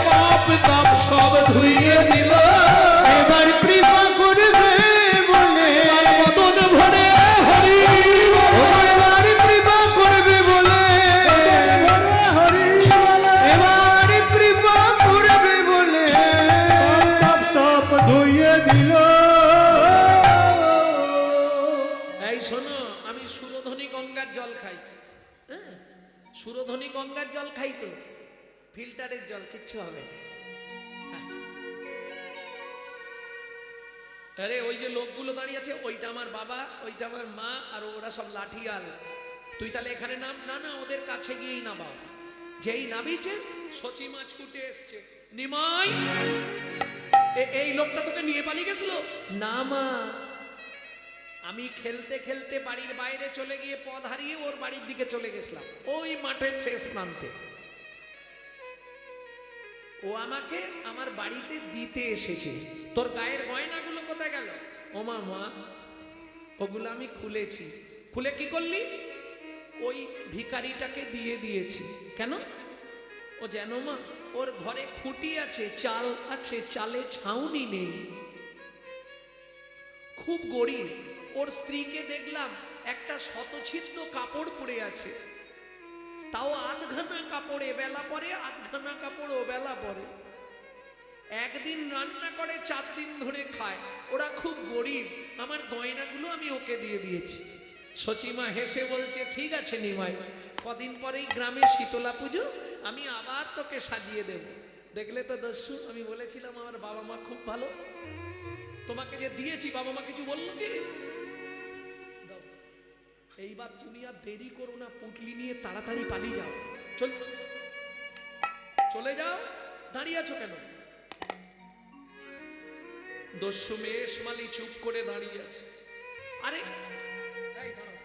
[SPEAKER 1] পাপ তাপ সব ধুইয়ে দিল। খাই তো, ফিল্টারের জল, কিচ্ছু হবে না। আরে ওই যে লোকগুলো দাঁড়িয়ে আছে, ওইটা আমার বাবা, ওইটা আমার মা, আর ওরা সব লাঠিয়াল। তুই তাহলে এখানে নাম। না না, ওদের কাছে গিয়েই নামাও। যেই নামিছে সচিমা ছুটে এসছে, নিমাই এই লোকটা তোকে নিয়ে পালিয়ে গেছিল। না মা, আমি খেলতে খেলতে বাড়ির বাইরে চলে গিয়ে পথ হারিয়ে ওর বাড়ির দিকে চলে গেছিলাম, ওই মাঠের শেষ প্রান্তে। ও আমাকে আমার বাড়িতে দিতে এসেছে। তোর গায়ের গয়নাগুলো কোথায় গেল? ও মা, মা ওগুলো আমি খুলেছি। খুলে কি করলি? ওই ভিখারিটাকে দিয়ে দিয়েছি। কেন? ও যেন মা, ওর ঘরে খুঁটি আছে, চাল আছে, চালে ছাউনি নেই, খুব গরিব। ওর স্ত্রীকে দেখলাম একটা শতছিদ্র কাপড় পরে আছে, তাও আধখানা কাপড় এ বেলা পরে, আধখানা কাপড় ও বেলা পরে। একদিন রান্না করে 4 দিন ধরে খায়। ওরা খুব গরিব। আমার গয়নাগুলো আমি ওকে দিয়ে দিয়েছি। সচিমা হেসে বলছে, ঠিক আছে নিমাই, কদিন পরেই গ্রামে শীতলা পুজো, আমি আবার তোকে সাজিয়ে দেব। দেখলে তো দস্যু, আমি বলেছিলাম আমার বাবা মা খুব ভালো। তোমাকে যে দিয়েছি, বাবা মা কিছু বললো কি? দাও। এইবার তুমি আর দেরি করো না, পুটলি নিয়ে তাড়াতাড়ি পালিয়ে যাও। চল, চলে যাও। দাঁড়িয়ে আছো কেন? দস্যু মেষমালি চুপ করে দাঁড়িয়ে আছে। আরে এই দাঁড়াও,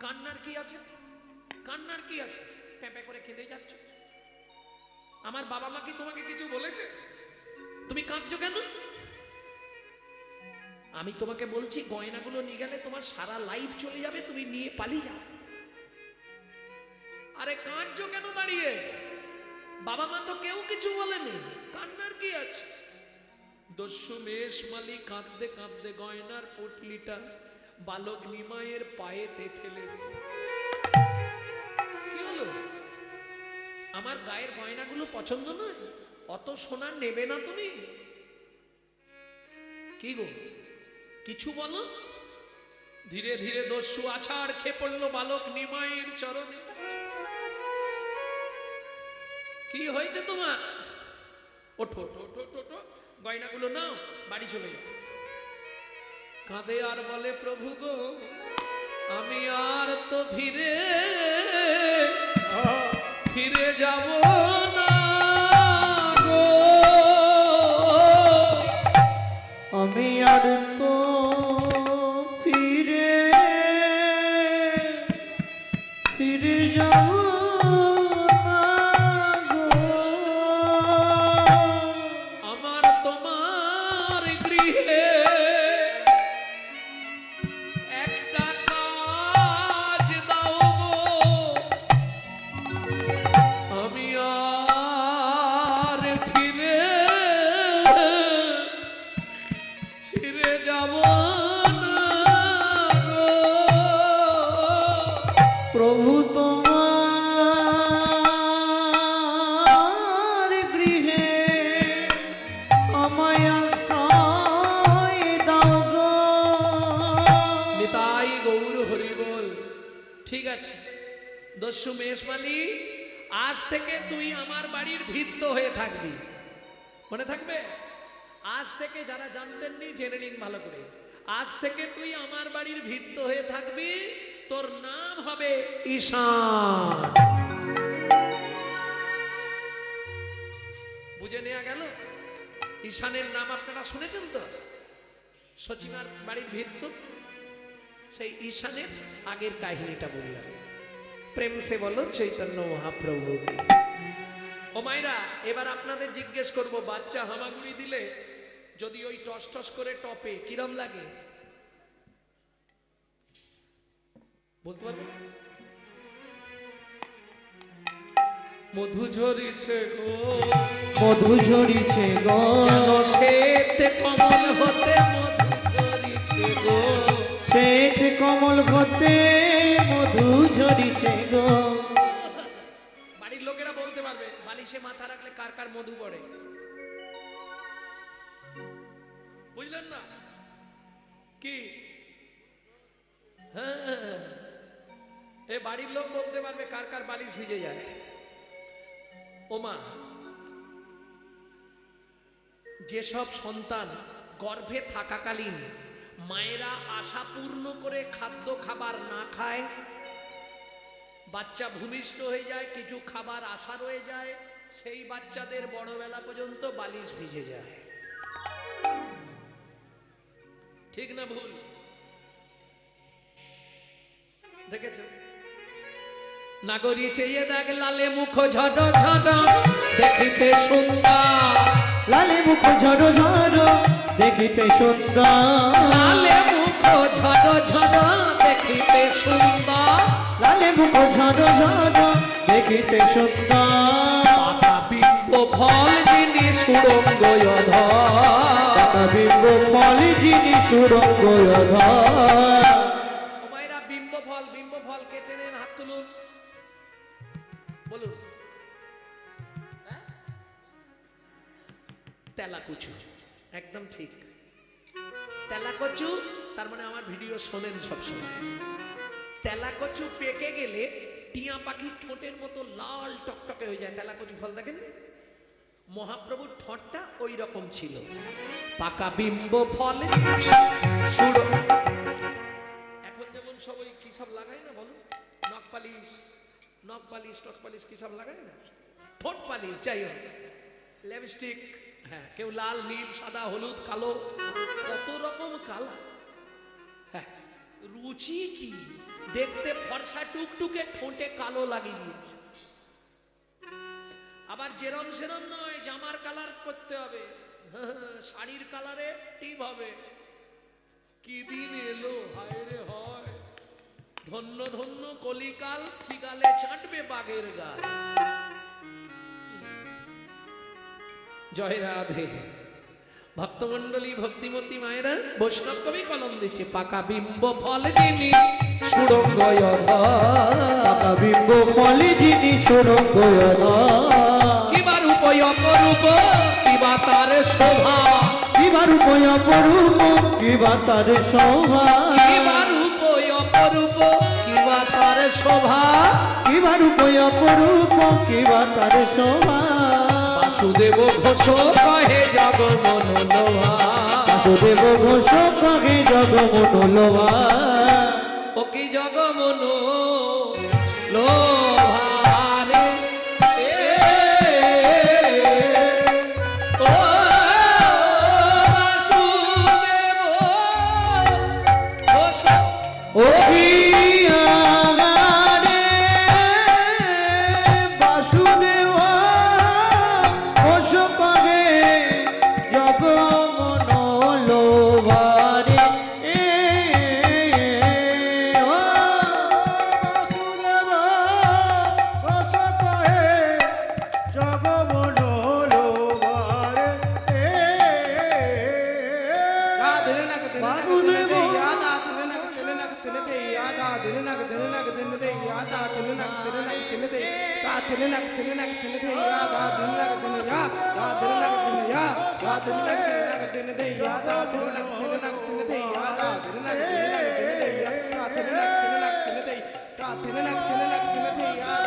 [SPEAKER 1] কান্নার কি আছে? কান্নার কি আছে? প্যাঁপে করে কেঁদে যাচ্ছ। আমার বাবা মা কি তোমাকে কিছু বলেছে? তুমি কাঁদছো কেন? আমি তোমাকে বলছি, গয়নাগুলো নিয়ে গেলে তোমার সারা লাইফ চলে যাবে, তুমি নিয়ে পালিয়ে যাও। আরে কাঁদছো কেন দাঁড়িয়ে? বাবা মা তো কেউ কিছু বলেনি, কান্নার কি আছে? দস্যু মেষমালি কাঁদতে কাঁদতে গয়নার পুটলিটা বালক নিমাইয়ের পায়েতে ফেলে দিল। কি হলো? আমার গায়ের গয়নাগুলো পছন্দ নয়? অত সোনা নেবে না তুমি? কি গো, কিছু বলো? ধীরে ধীরে দস্যু আছাড় খেয়ে পড়লো বালক নিমাইয়ের চরণে। কি হয়েছে তোমার? ওঠো, ওঠো, ওঠো, ওঠো, গয়নাগুলো নাও, বাড়ি চলে যাও। কাঁদে আর বলে, প্রভু গো, আমি আর তো ফিরে যাব না গো,
[SPEAKER 2] আমি আর তো ফিরে যাব না গো।
[SPEAKER 1] আমার তোমার গৃহে একটা কাজ দাও গো, আমি আর ফিরে যাব না গো।
[SPEAKER 2] প্রভু তোমার গৃহে আমায় আশ্রয় দাও গো।
[SPEAKER 1] নিতাই গৌর হরি বল। ঠিক আছে দস্যু মেষমালি, আজ থেকে তুই আমার বাড়ির ভিত্ত হয়ে থাকবি, মনে থাকবে? আজ থেকে যারা জানতেননি জেনে নিন ভালো করে, আজ থেকে তুই আমার বাড়ির ভিত্ত হয়ে থাকবি। তোর নাম হবে ঈশান। বুঝে নেওয়া গেল? ঈশানের নাম আপনারা শুনেছেন তো? সচিমার বাড়ির ভিত্ত, সেই ঈশানের আগের কাহিনীটা বললাম। প্রেম সে বলো চৈতন্য মহাপ্রভু। ও মায়েরা, এবার আপনাদের জিজ্ঞেস করব, বাচ্চা হামাগুড়ি দিলে যদি ওই টস টস করে টপে কিরম লাগে বলতে পারবেন? মধু ঝরিছে গো,
[SPEAKER 2] মধু ঝরিছে গো,
[SPEAKER 1] যেন শ্বেত কমল হতে মধু ঝরিছে গো,
[SPEAKER 2] শ্বেত কমল হতে মধু ঝরিছে গো।
[SPEAKER 1] বাড়ির লোকেরা বলতে পারবে, বালিশে মাথা রাখলে কার কার মধু পড়ে, বুঝলেন না কি? হ্যাঁ, এ বাড়ির লোক বলতে পারবে কার কার বালিশ ভিজে যায়। ওমা, যেসব সন্তান গর্ভে থাকাকালীন মায়েরা আশা পূর্ণ করে খাদ্য খাবার না খায়, বাচ্চা ভূমিষ্ঠ হয়ে যায়, কিছু খাবার আশা রয়ে যায়, সেই বাচ্চাদের বড়বেলা পর্যন্ত বালিশ ভিজে যায়। ঠিক না ভুল? দেখেছ? নাগরী চেয়ে দেখ লালে মুখ ঝড় ঝড় দেখিতে সুন্দর,
[SPEAKER 2] লালে মুখ ঝড় ঝড় দেখিতে সুন্দর,
[SPEAKER 1] লালে মুখ ঝড় ঝড় দেখিতে সুন্দর,
[SPEAKER 2] লালে মুখ ঝড় ঝড় দেখিতে সুন্দর,
[SPEAKER 1] পাতা বিম্ব ফল যিনি সুরঙ্গ
[SPEAKER 2] পাতা বিম্ব ফল যিনি সুরঙ্গ
[SPEAKER 1] মায়েরা বিম্ব ফল কে চেনেন? হাত তুলুন, বলুন। তেলাকুচু, একদম ঠিক। তেলাকচু তার মানে আমার ভিডিও শোনেন সবসময়। তেলাকচু পেকে গেলে টিয়া পাখির ঠোঁটের মতো লাল টকটকে হয়ে যায়। তেলাকচু ফল দেখেন? মহাপ্রভুর ঠোঁটটা ওই রকম ছিল। পাকা বিম্ব ফলে সুর, এখন যেমন সবাই কি সব লাগায় না, বলো? নখ পালিশ টক পালিশ কি সব লাগায় না, ঠোঁট পালিশ, যাই হোক, লিপস্টিক, হ্যাঁ, কেউ লাল নীল সাদা হলুদ কালো, কত রকম কালার। হ্যাঁ, রুচি কি, দেখতে ফর্সা টুকটুকে, ঠোঁটে কালো লাগিয়ে দিয়েছে। আবার যেরম সেরম নয়, জামার কালার করতে হবে, শাড়ির কালারে টিপ হবে। কি দিন এলো, হায় রে হয়, ধন্য ধন্য কলিকাল, শ্রীকালে চাটবে বাগের গাল। জয় রাধে। ভক্তমন্ডলী, ভক্তিমতী মায়েরা, বৈষ্ণব কবি কলম দিচ্ছে। পাকা বিম্ব ফল যিনি সুরঙ্গ,
[SPEAKER 2] পাকা বিম্ব ফল যিনি সুরঙ্গ,
[SPEAKER 1] কিবা রূপ অপরূপ, কিবা তার শোভা,
[SPEAKER 2] কিবা রূপ অপরূপ, কিবা তার শোভা,
[SPEAKER 1] কিবা রূপ অপরূপ, কিবা তার শোভা,
[SPEAKER 2] কিবা রূপ অপরূপ, কিবা তার শোভা।
[SPEAKER 1] বাসুদেব ঘোষ কহে জগমনোলোভা,
[SPEAKER 2] বাসুদেব ঘোষ কহে জগমনোলোভা,
[SPEAKER 1] ও কি জগমনোলোভা রে, ও বাসুদেব ঘোষ,
[SPEAKER 2] ও রে বাসুদেব ঘোষ কহে জগমনোলোভা রে, আর বাসুদেব ঘোষ কহে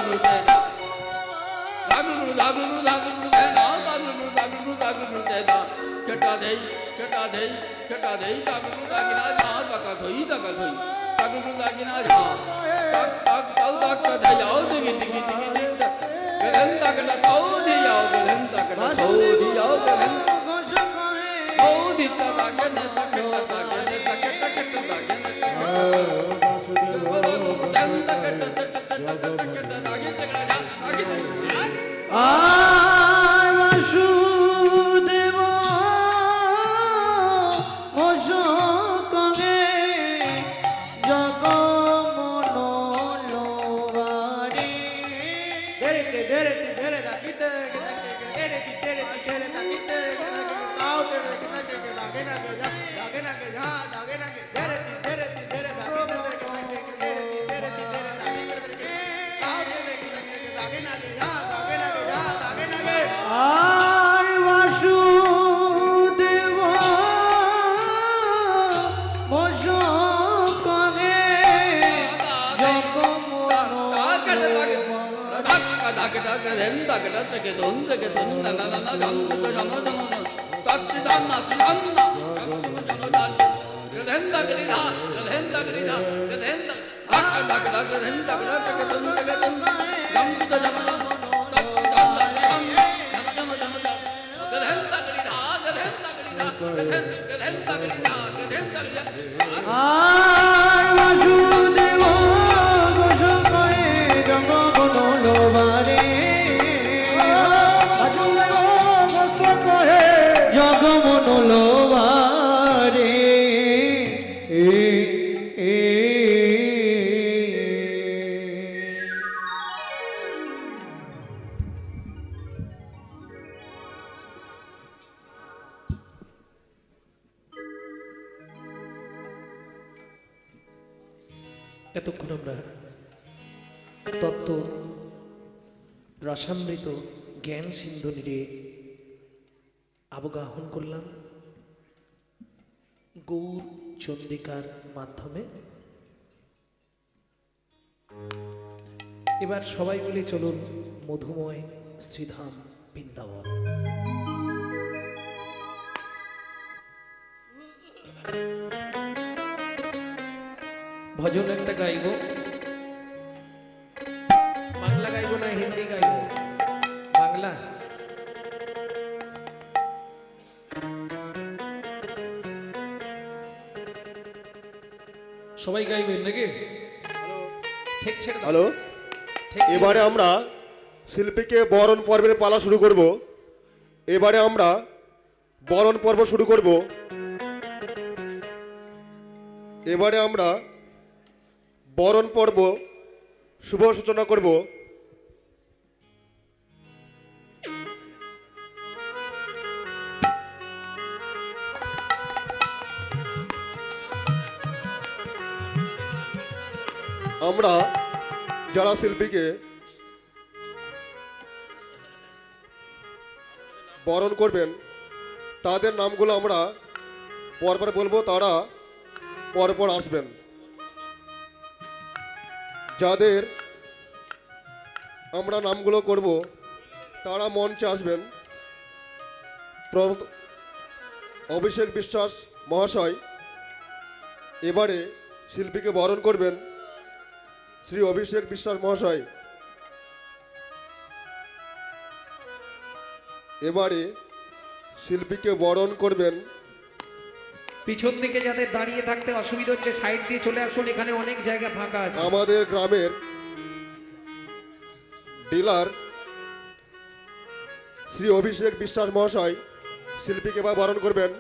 [SPEAKER 2] জগমনোলোভা, ঘোষ আর বাসুদেব ঘোষ কহে জগমনোলোভা রে, আর বাসুদেব গোসাই জগমন লোবারে জগমন লোবারে
[SPEAKER 1] এতক্ষণ আমরা তত্ত্ব রসামৃত জ্ঞান সিন্ধু নিয়ে অবগাহন করলাম গৌর চন্দ্রিকার মাধ্যমে। এবার সবাই মিলে চলুন মধুময় শ্রীধাম বৃন্দাবন। ভজন একটা গাইব, বাংলা গাইব না হিন্দি গাইব? বাংলা। সবাই গাইবেন নাকি? ঠিক ছেড়ে দাও।
[SPEAKER 4] হ্যালো,
[SPEAKER 1] ঠিক
[SPEAKER 4] এবারে আমরা শিল্পীকে বরণ পর্বের পালা শুরু করব। এবারে আমরা বরণ পর্ব শুরু করব। এবারে আমরা বরণ পর্ব শুভ সূচনা করব। আমরা যারা শিল্পীকে বরণ করবেন তাদের নামগুলো আমরা পরপর বলবো, তারা পরপর আসবেন। যাদের আমরা নামগুলো করব তারা মঞ্চে আসবেন। অভিষেক বিশ্বাস মহাশয় এবারে শিল্পীকে বরণ করবেন। শ্রী অভিষেক বিশ্বাস মহাশয় এবারে শিল্পীকে বরণ করবেন।
[SPEAKER 1] পিছন দিকে যাদের দাঁড়িয়ে থাকতে অসুবিধা হচ্ছে সাইড দিয়ে চলে আসুন, এখানে অনেক জায়গা ফাঁকা আছে।
[SPEAKER 4] আমাদের গ্রামের ডিলার শ্রী অভিষেক বিশ্বাস মহাশয় শিল্পীকে এবার বরণ করবেন।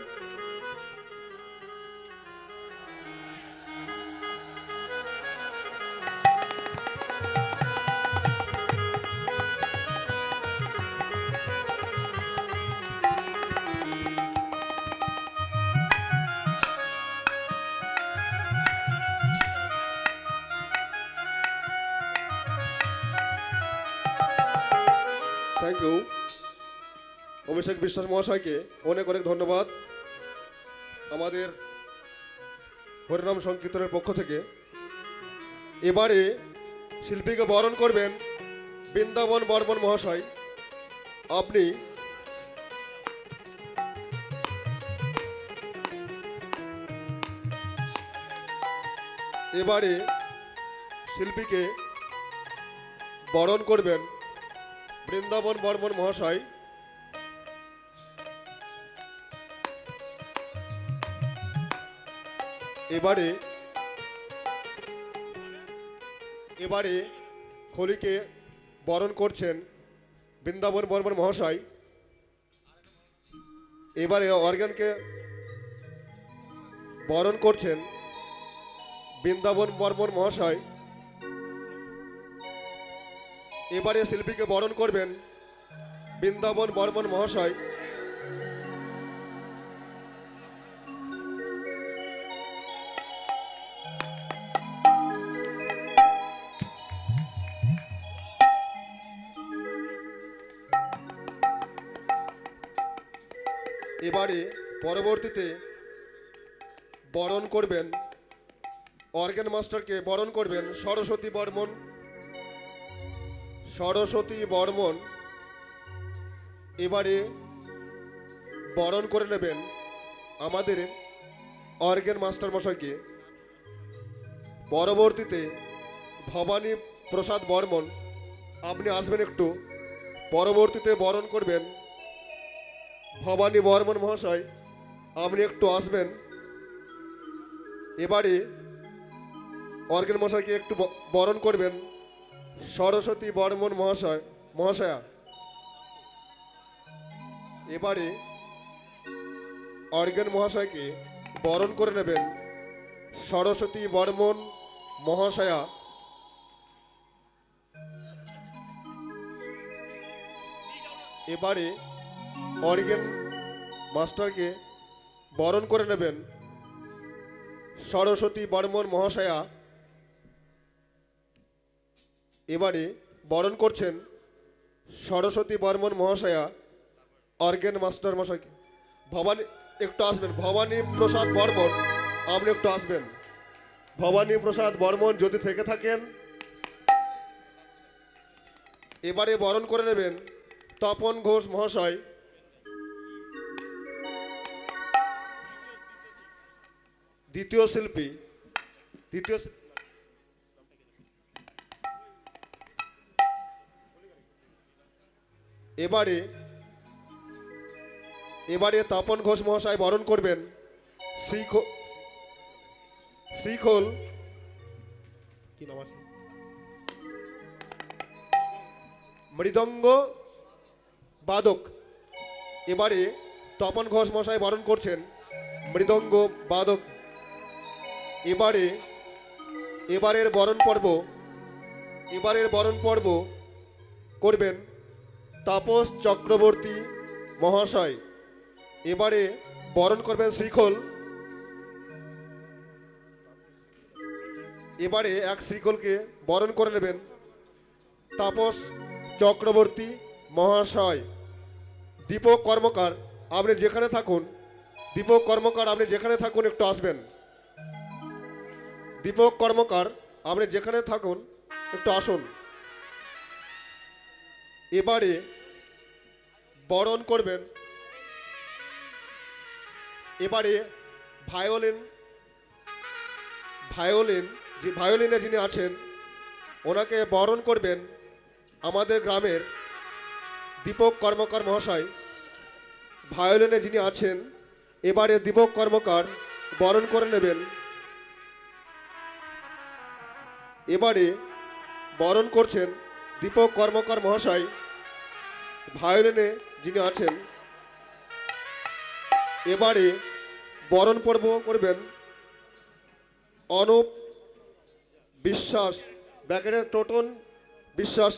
[SPEAKER 4] থ্যাংক ইউ অভিষেক বিশ্বাস মহাশয়কে অনেক অনেক ধন্যবাদ আমাদের হরিনাম সংকীর্তনের পক্ষ থেকে। এবারে শিল্পীকে বরণ করবেন বৃন্দাবন বর্মন মহাশয়। আপনি এবারে শিল্পীকে বরণ করবেন বৃন্দাবন বর্মন মহাশয়। এবারে খলিকে বরণ করছেন বৃন্দাবন বর্মন মহাশয়। এবারে অর্গানকে বরণ করছেন বৃন্দাবন বর্মন মহাশয়। এবারে শিল্পীকে বরণ করবেন বৃন্দাবন বর্মন মহাশয়। এবারে পরবর্তীতে বরণ করবেন অর্গান মাস্টারকে বরণ করবেন সরস্বতী বর্মন সরস্বতী বর্মন এবারে বরণ করে নেবেন আমাদের অর্গেন মাস্টার মশাইকে। পরবর্তীতে ভবানী প্রসাদ বর্মন আপনি আসবেন একটু, পরবর্তীতে বরণ করবেন ভবানী বর্মন মহাশয়, আপনি একটু আসবেন। এবারে অর্গেন মশাইকে একটু বরণ করবেন সরস্বতী বর্মন মহাশয়া। এবারে অর্গেন মহাশয়কে বরণ করে নেবেন সরস্বতী বর্মন মহাশয়া। এবারে অর্গেন মাস্টারকে বরণ করে নেবেন সরস্বতী বর্মন মহাশয়া। এবারে বরণ করছেন সরস্বতী বর্মন মহাশয়া অর্গেন মাস্টার মশাইকে। ভবানী একটু আসবেন, ভবানী প্রসাদ বর্মন আপনি একটু আসবেন। ভবানী প্রসাদ বর্মন যদি থেকে থাকেন এবারে বরণ করে নেবেন তপন ঘোষ মহাশয়। দ্বিতীয় শিল্পী এবারে তপন ঘোষ মহাশয় বরণ করবেন শ্রীখোল কি নাম আছে মৃদঙ্গ বাদক। এবারে তপন ঘোষ মহাশয় বরণ করছেন মৃদঙ্গ বাদক। এবারের বরণ পর্ব করবেন তাপস চক্রবর্তী মহাশয়। এবারে বরণ করবেন শ্রীখোল। এবারে এক শ্রীখোলকে বরণ করে নেবেন তাপস চক্রবর্তী মহাশয়। দীপক কর্মকার আপনি যেখানে থাকুন একটু আসবেন। দীপক কর্মকার আপনি যেখানে থাকুন একটু আসুন। এবারে বরণ করবেন এবারে ভায়োলিনে যিনি আছেন ওনাকে বরণ করবেন আমাদের গ্রামের দীপক কর্মকার মহাশয়। ভায়োলিনে যিনি আছেন এবারে দীপক কর্মকার বরণ করে নেবেন। এবারে বরণ করছেন দীপক কর্মকার মহাশয়। ভায়োলিনে যিনি আছেন এবারে বরণ পর্ব করবেন অনুপ বিশ্বাস, ব্যাকেটে টোটন বিশ্বাস।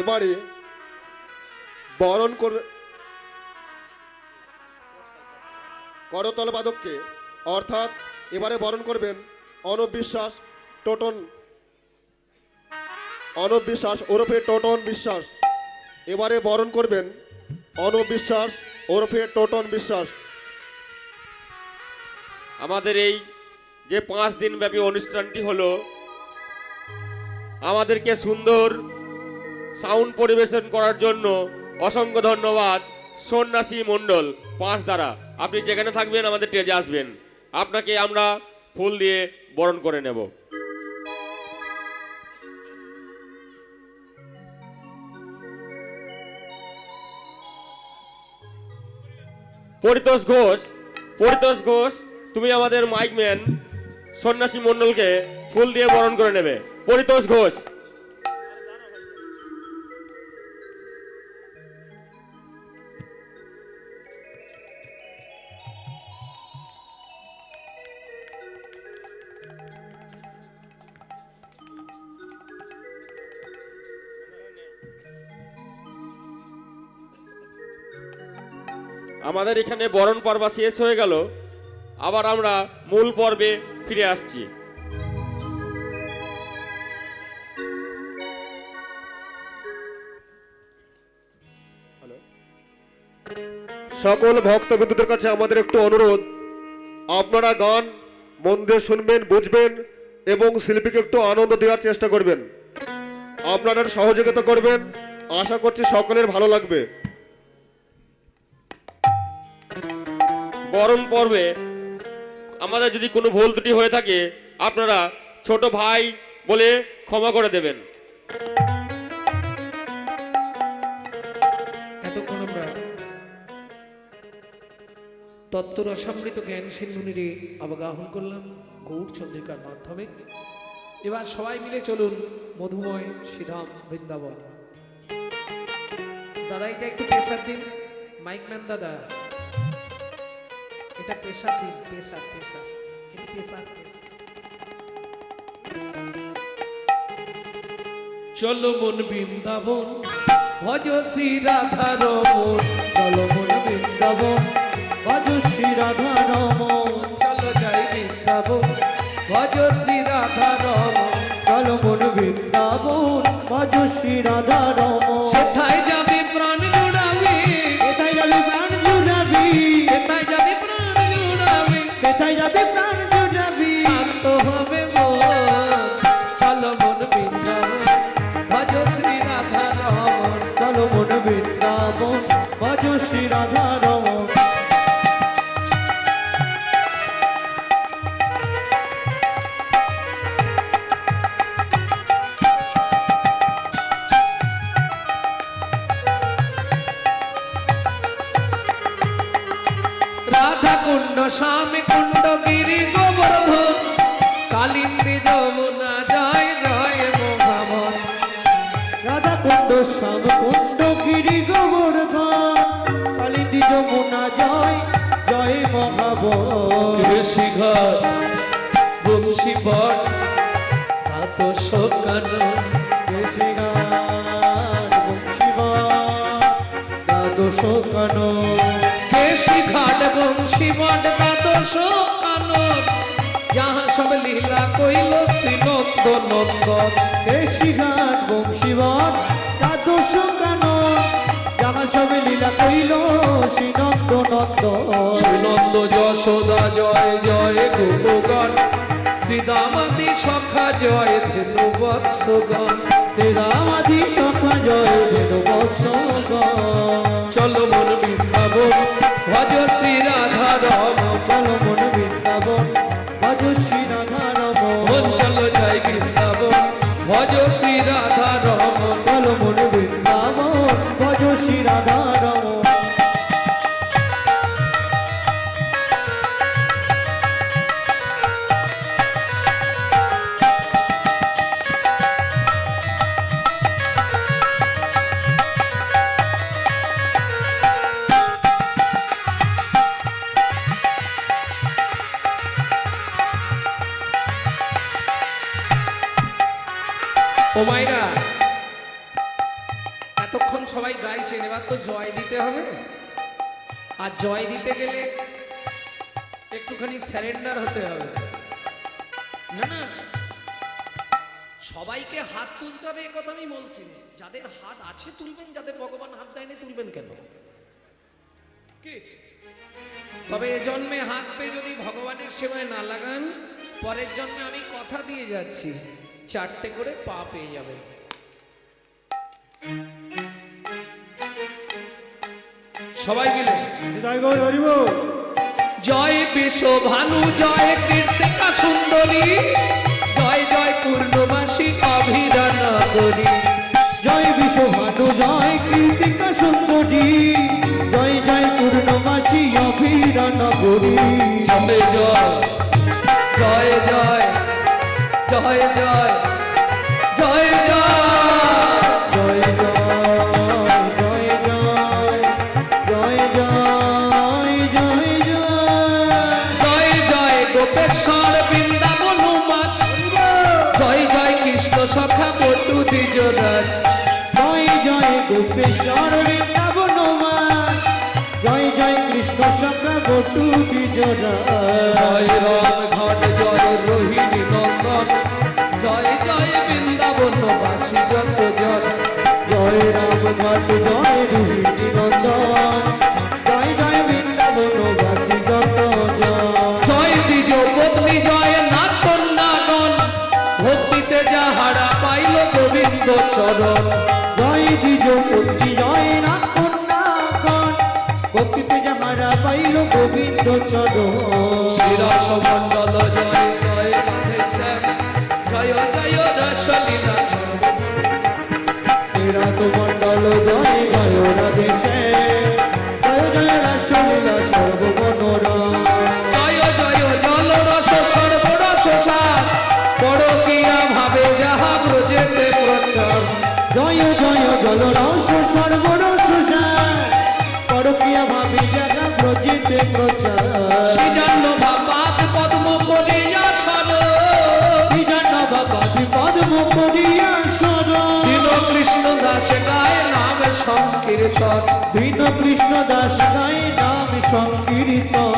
[SPEAKER 4] এবারে বরণ করবে করতল বাদককে, অর্থাৎ এবারে বরণ করবেন অনুপ বিশ্বাস ওরফে টোটন বিশ্বাস। এবারে বরণ করবেন অনুপ বিশ্বাস ওরফে টোটন বিশ্বাস।
[SPEAKER 5] আমাদের এই যে 5 দিন ব্যাপী অনুষ্ঠানটি হলো, আমাদেরকে সুন্দর সাউন্ড পরিবেশন করার জন্য অসংখ্য ধন্যবাদ সন্ন্যাসী মণ্ডল 5 দ্বারা। আপনি যেখানে থাকবেন আমাদের স্টেজে আসবেন, আপনাকে আমরা ফুল দিয়ে বরণ করে নেব। পরিতোষ ঘোষ তুমি আমাদের মাইকম্যান সন্ন্যাসী মণ্ডলকে ফুল দিয়ে বরণ করে নেবে। পরিতোষ ঘোষ। আমাদের এখানে বরণ পর্ব শেষ হয়ে গেল, আবার আমরা মূল পর্বে ফিরে আসছি।
[SPEAKER 4] সকল ভক্তবৃন্দদের কাছে আমাদের একটু অনুরোধ, আপনারা গান মন দিয়ে শুনবেন, বুঝবেন এবং শিল্পীকে একটু আনন্দ দেওয়ার চেষ্টা করবেন। আপনারা সহযোগিতা করবেন, আশা করছি সকলের ভালো লাগবে।
[SPEAKER 5] বরণ পর্বে আমাদের যদি কোনো ভুল ত্রুটি হয়ে থাকে আপনারা ছোট ভাই বলে ক্ষমা করে দেবেন।
[SPEAKER 1] এতক্ষণ আমরা তত্ত্ব রসামৃত জ্ঞান সিন্ধুনিরে অবগাহন করলাম গৌর চন্দ্রিকার মাধ্যমে। এবার সবাই মিলে চলুন মধুময় শ্রীধাম বৃন্দাবন। দাদা এটা একটু প্রেসার দিন, মাইকম্যান দাদা এটা প্রেসার দিন, প্রেসার প্রেসার এটা প্রেসার। চলো মন বৃন্দাবন ভজ শ্রী রাধা রমন,
[SPEAKER 2] চলো মন বৃন্দাবন ভজ শ্রী রাধা রমন,
[SPEAKER 1] চলো যাই বৃন্দাবন ভজ শ্রী রাধা রমন।
[SPEAKER 2] চলো মন বৃন্দাবন ভজ শ্রী রাধা রমন।
[SPEAKER 1] সেথায় যাবে প্রাণ জুড়াবে,
[SPEAKER 2] কোথায় যাবে প্রাণ জুড়াবি,
[SPEAKER 1] সেথায় যাবে প্রাণ জুড়াবে,
[SPEAKER 2] কোথায় যাবে প্রাণ জুড়াবি,
[SPEAKER 1] শান্ত হবে মন। চলো মন বৃন্দাবন ভজ শ্রী রাধা রমন।
[SPEAKER 2] চলো মন বৃন্দাবন ভজ শ্রী রাধা রমন।
[SPEAKER 1] রাধা কুণ্ড স্বামী কুণ্ড গিরি গোবর্ধন, কালিন্দী যমুনা জয় জয় মোহামন।
[SPEAKER 2] রাধা কুণ্ড শ্যাম কুণ্ড গিরি গোবর্ধন, কালিন্দী যমুনা জয় জয় মহাবন।
[SPEAKER 1] কৃষি ঘর বংশী বট এত শোকান, কেশি ঘাট বংশী বট দ্বাদশ কানন, যাহা সব লীলা কইল শ্রীনন্দ নন্দন।
[SPEAKER 2] কেশিঘাট বংশীবন দ্বাদশ কানন, যাহা সবে লীলা কইল শ্রীনন্দ নন্দন।
[SPEAKER 1] শ্রীনন্দ যশোদা জয় জয় গোপগণ, শ্রীদামাদি সখা জয় ধেনু বৎসগণ।
[SPEAKER 2] শ্রীরামাধি সখা জয় ধেনু বৎসগণ।
[SPEAKER 1] চলো মন বৃন্দাবন ভজ শ্রী রাধা রমন।
[SPEAKER 2] চলো মন বৃন্দাবন ভজ শ্রী রাধা রমন।
[SPEAKER 1] মন চলো যাই বৃন্দাবন ভজ শ্রী রাধা রমন।
[SPEAKER 2] চলো মন বৃন্দাবন ভজ শ্রী রাধা রমন।
[SPEAKER 1] ও মাইরা এতক্ষণ সবাই গাইছেন, এবার তো জয় দিতে হবে। আর জয় দিতে গেলে একটুখানি স্যারেন্ডার হতে হবে। না না, সবাইকে হাত তুলতে হবে, কথা আমি বলছি না। যাদের হাত আছে তুলবেন, যাদের ভগবান হাত দেয়নি তুলবেন কেন? কি তবে এ জন্মে হাত পেয়ে যদি ভগবানের সেবায় না লাগান, পরের জন্মে আমি কথা দিয়ে যাচ্ছি 4টে করে পা পেয়ে যাবে। সবাই মিলে
[SPEAKER 3] জয় গৌর হরি বল।
[SPEAKER 1] জয় বিশ্ব ভানু জয় কীর্তিকা সুন্দরী, জয় জয় পূর্ণবাসী অভিরা নগরী।
[SPEAKER 2] জয় বিশ্বভানু জয় কীর্তিকা সুন্দরী, জয় জয় পূর্ণমাসী অভিরা নগরী।
[SPEAKER 1] জয় জয় জয় জয় জয় জয় জয় জয়
[SPEAKER 2] জয় জয় জয় জয় জয় জয় জয়
[SPEAKER 1] জয় জয় গোপেশ্বর বৃন্দাবন মাছ, জয় জয় কৃষ্ণ সখা বটু দ্বিজরাজ।
[SPEAKER 2] জয় জয় গোপেশ্বর বৃন্দাবন মা, জয় জয় কৃষ্ণ সখা বটু বিজরা।
[SPEAKER 1] জয় রাম ঘট জয় রোহিণী নন্দন, জয় জয় বৃন্দাবন বাসী যত জন।
[SPEAKER 2] জয় রাম ঘাট জয় রোহিণী নন্দন, জয় জয় বৃন্দাবন বাসী যত জন।
[SPEAKER 1] জয় দ্বিজ পত্নী জয় নাট্যন্যাগণ, ভক্তিতে ভক্তিতে যাহারা পাইল গোবিন্দ চরণ
[SPEAKER 2] জয় দ্বিজ পত্নী জয় না কন্যাগণ ভক্তিতে যাহারা পাইল গোবিন্দ চরণ
[SPEAKER 1] শ্রীরস মণ্ডল জয় জয় রাধে শ্যাম জয় জয় রসলীলা
[SPEAKER 2] রাত মণ্ডল জয় জয় রাধে শ্যাম জয় জয় রাসলীলা সর্বমনোরম
[SPEAKER 1] জয় জয় জল রস সর্বরস সার পরকিয়া ভাবে যাহা ব্রজেতে প্রচার
[SPEAKER 2] জয় জয় জল রস সর্বরস পরকিয়া ভাবি জাগা ব্রজেতে প্রচার
[SPEAKER 1] শ্রীজান্ন ভাপাত পদ্ম করিয়া সর
[SPEAKER 2] বিজান্ন বাবাদি পদ্ম করিয়া সর
[SPEAKER 1] দীন কৃষ্ণ দাস গায় নাম সংকীর্তন
[SPEAKER 2] দীন কৃষ্ণ দাস গায় নাম সংকীর্তন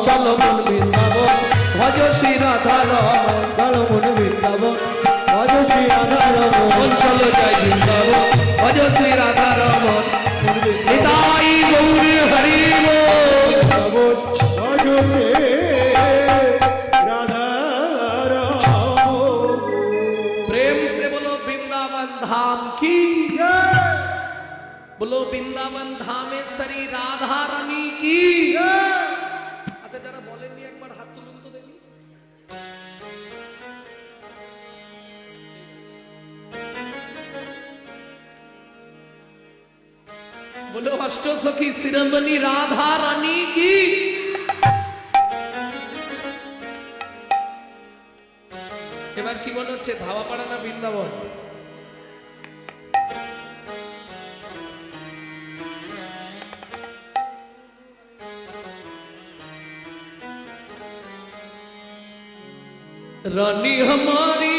[SPEAKER 1] চল মন বৃন্দাবন ভজ শ্রী রাধা রমন
[SPEAKER 2] চল মন বৃন্দাবন ভজ শ্রী রাধা রমন
[SPEAKER 1] চল জয় বৃন্দাবন ভজ শ্রী রাধা রমন নিতাই গৌরী হরি বল।
[SPEAKER 3] বৃন্দাবন ভজ সে রাধা রাম।
[SPEAKER 1] प्रेम से बोलो वृंदावन धाम की बोलो वृंदावन धामेश्वरी राधा रानी की अच्छा जरा बोलेंगे एक बार हाथ तुलुन तो देखी बोलो अष्टो सखी शिरोमणि राधा रानी की এবার কি মনে হচ্ছে ধাওয়াপাড়া না বৃন্দাবন रानी हमारी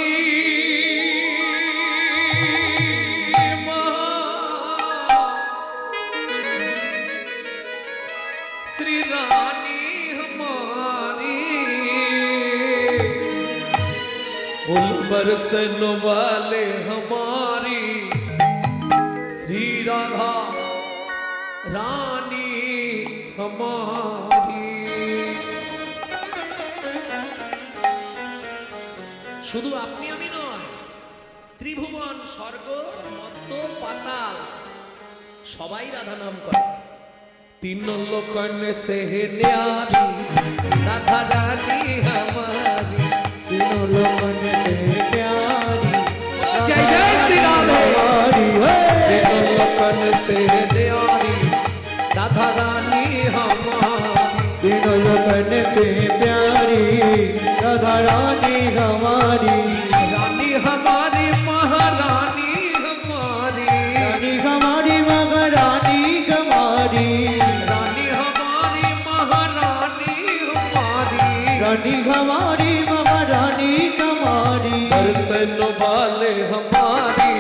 [SPEAKER 1] श्री रानी हमारी फूल बरसन वाले हमारी श्री राधा रानी हमारी শুধু আপনি আমি নয় ত্রিভুবন স্বর্গ মর্ত পাতাল সবাই রাধা নাম করে तीन लोकन से न्यारी राधा रानी हमारी
[SPEAKER 2] तीनों लोगों ने प्यारी
[SPEAKER 1] जय जय श्री राधे
[SPEAKER 2] हमारी
[SPEAKER 1] तीन लोकन से न्यारी राधा रानी हमारी
[SPEAKER 2] तीनों लोगों ने प्यारी राधा रानी हमारी
[SPEAKER 1] रानी हमारी महारानी हमारी
[SPEAKER 2] रानी हमारी महारानी हमारी
[SPEAKER 1] रानी हमारी महारानी हमारी
[SPEAKER 2] रानी हमारी महारानी हमारी
[SPEAKER 1] दर्शन वाले हमारी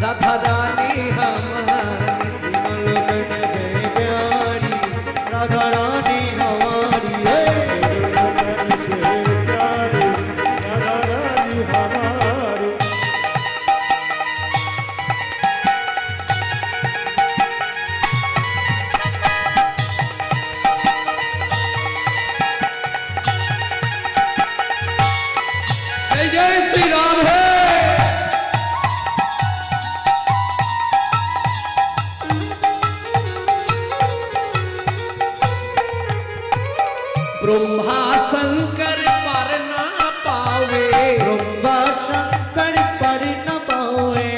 [SPEAKER 1] राधा रानी हमारी
[SPEAKER 2] तीनों लोगों ने प्यारी राधा रानी हमारी
[SPEAKER 3] से प्यारी राधा रानी हमारी।
[SPEAKER 1] जय जय श्री राधे ब्रह्मा शंकर पर ना पावे
[SPEAKER 2] ब्रह्मा शंकर पर न पावे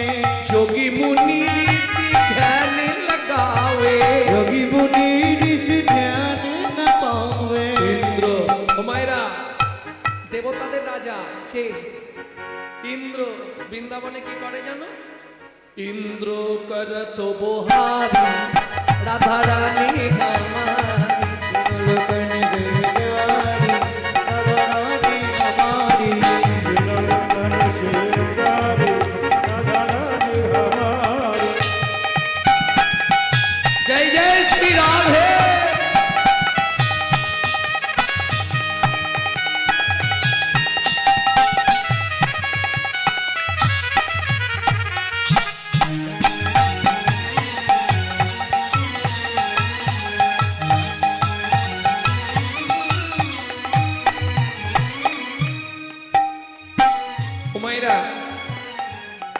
[SPEAKER 1] जोगी मुनि ऋषि ध्यान लगावे
[SPEAKER 2] योगी मुनि ऋषि ध्यान न पावे
[SPEAKER 1] इंद्र हुमायरा देवताদের রাজা কে ইন্দ্র বৃন্দাবনে কি করে জানো ইন্দ্র করত বহারি রাধা রানী हमारी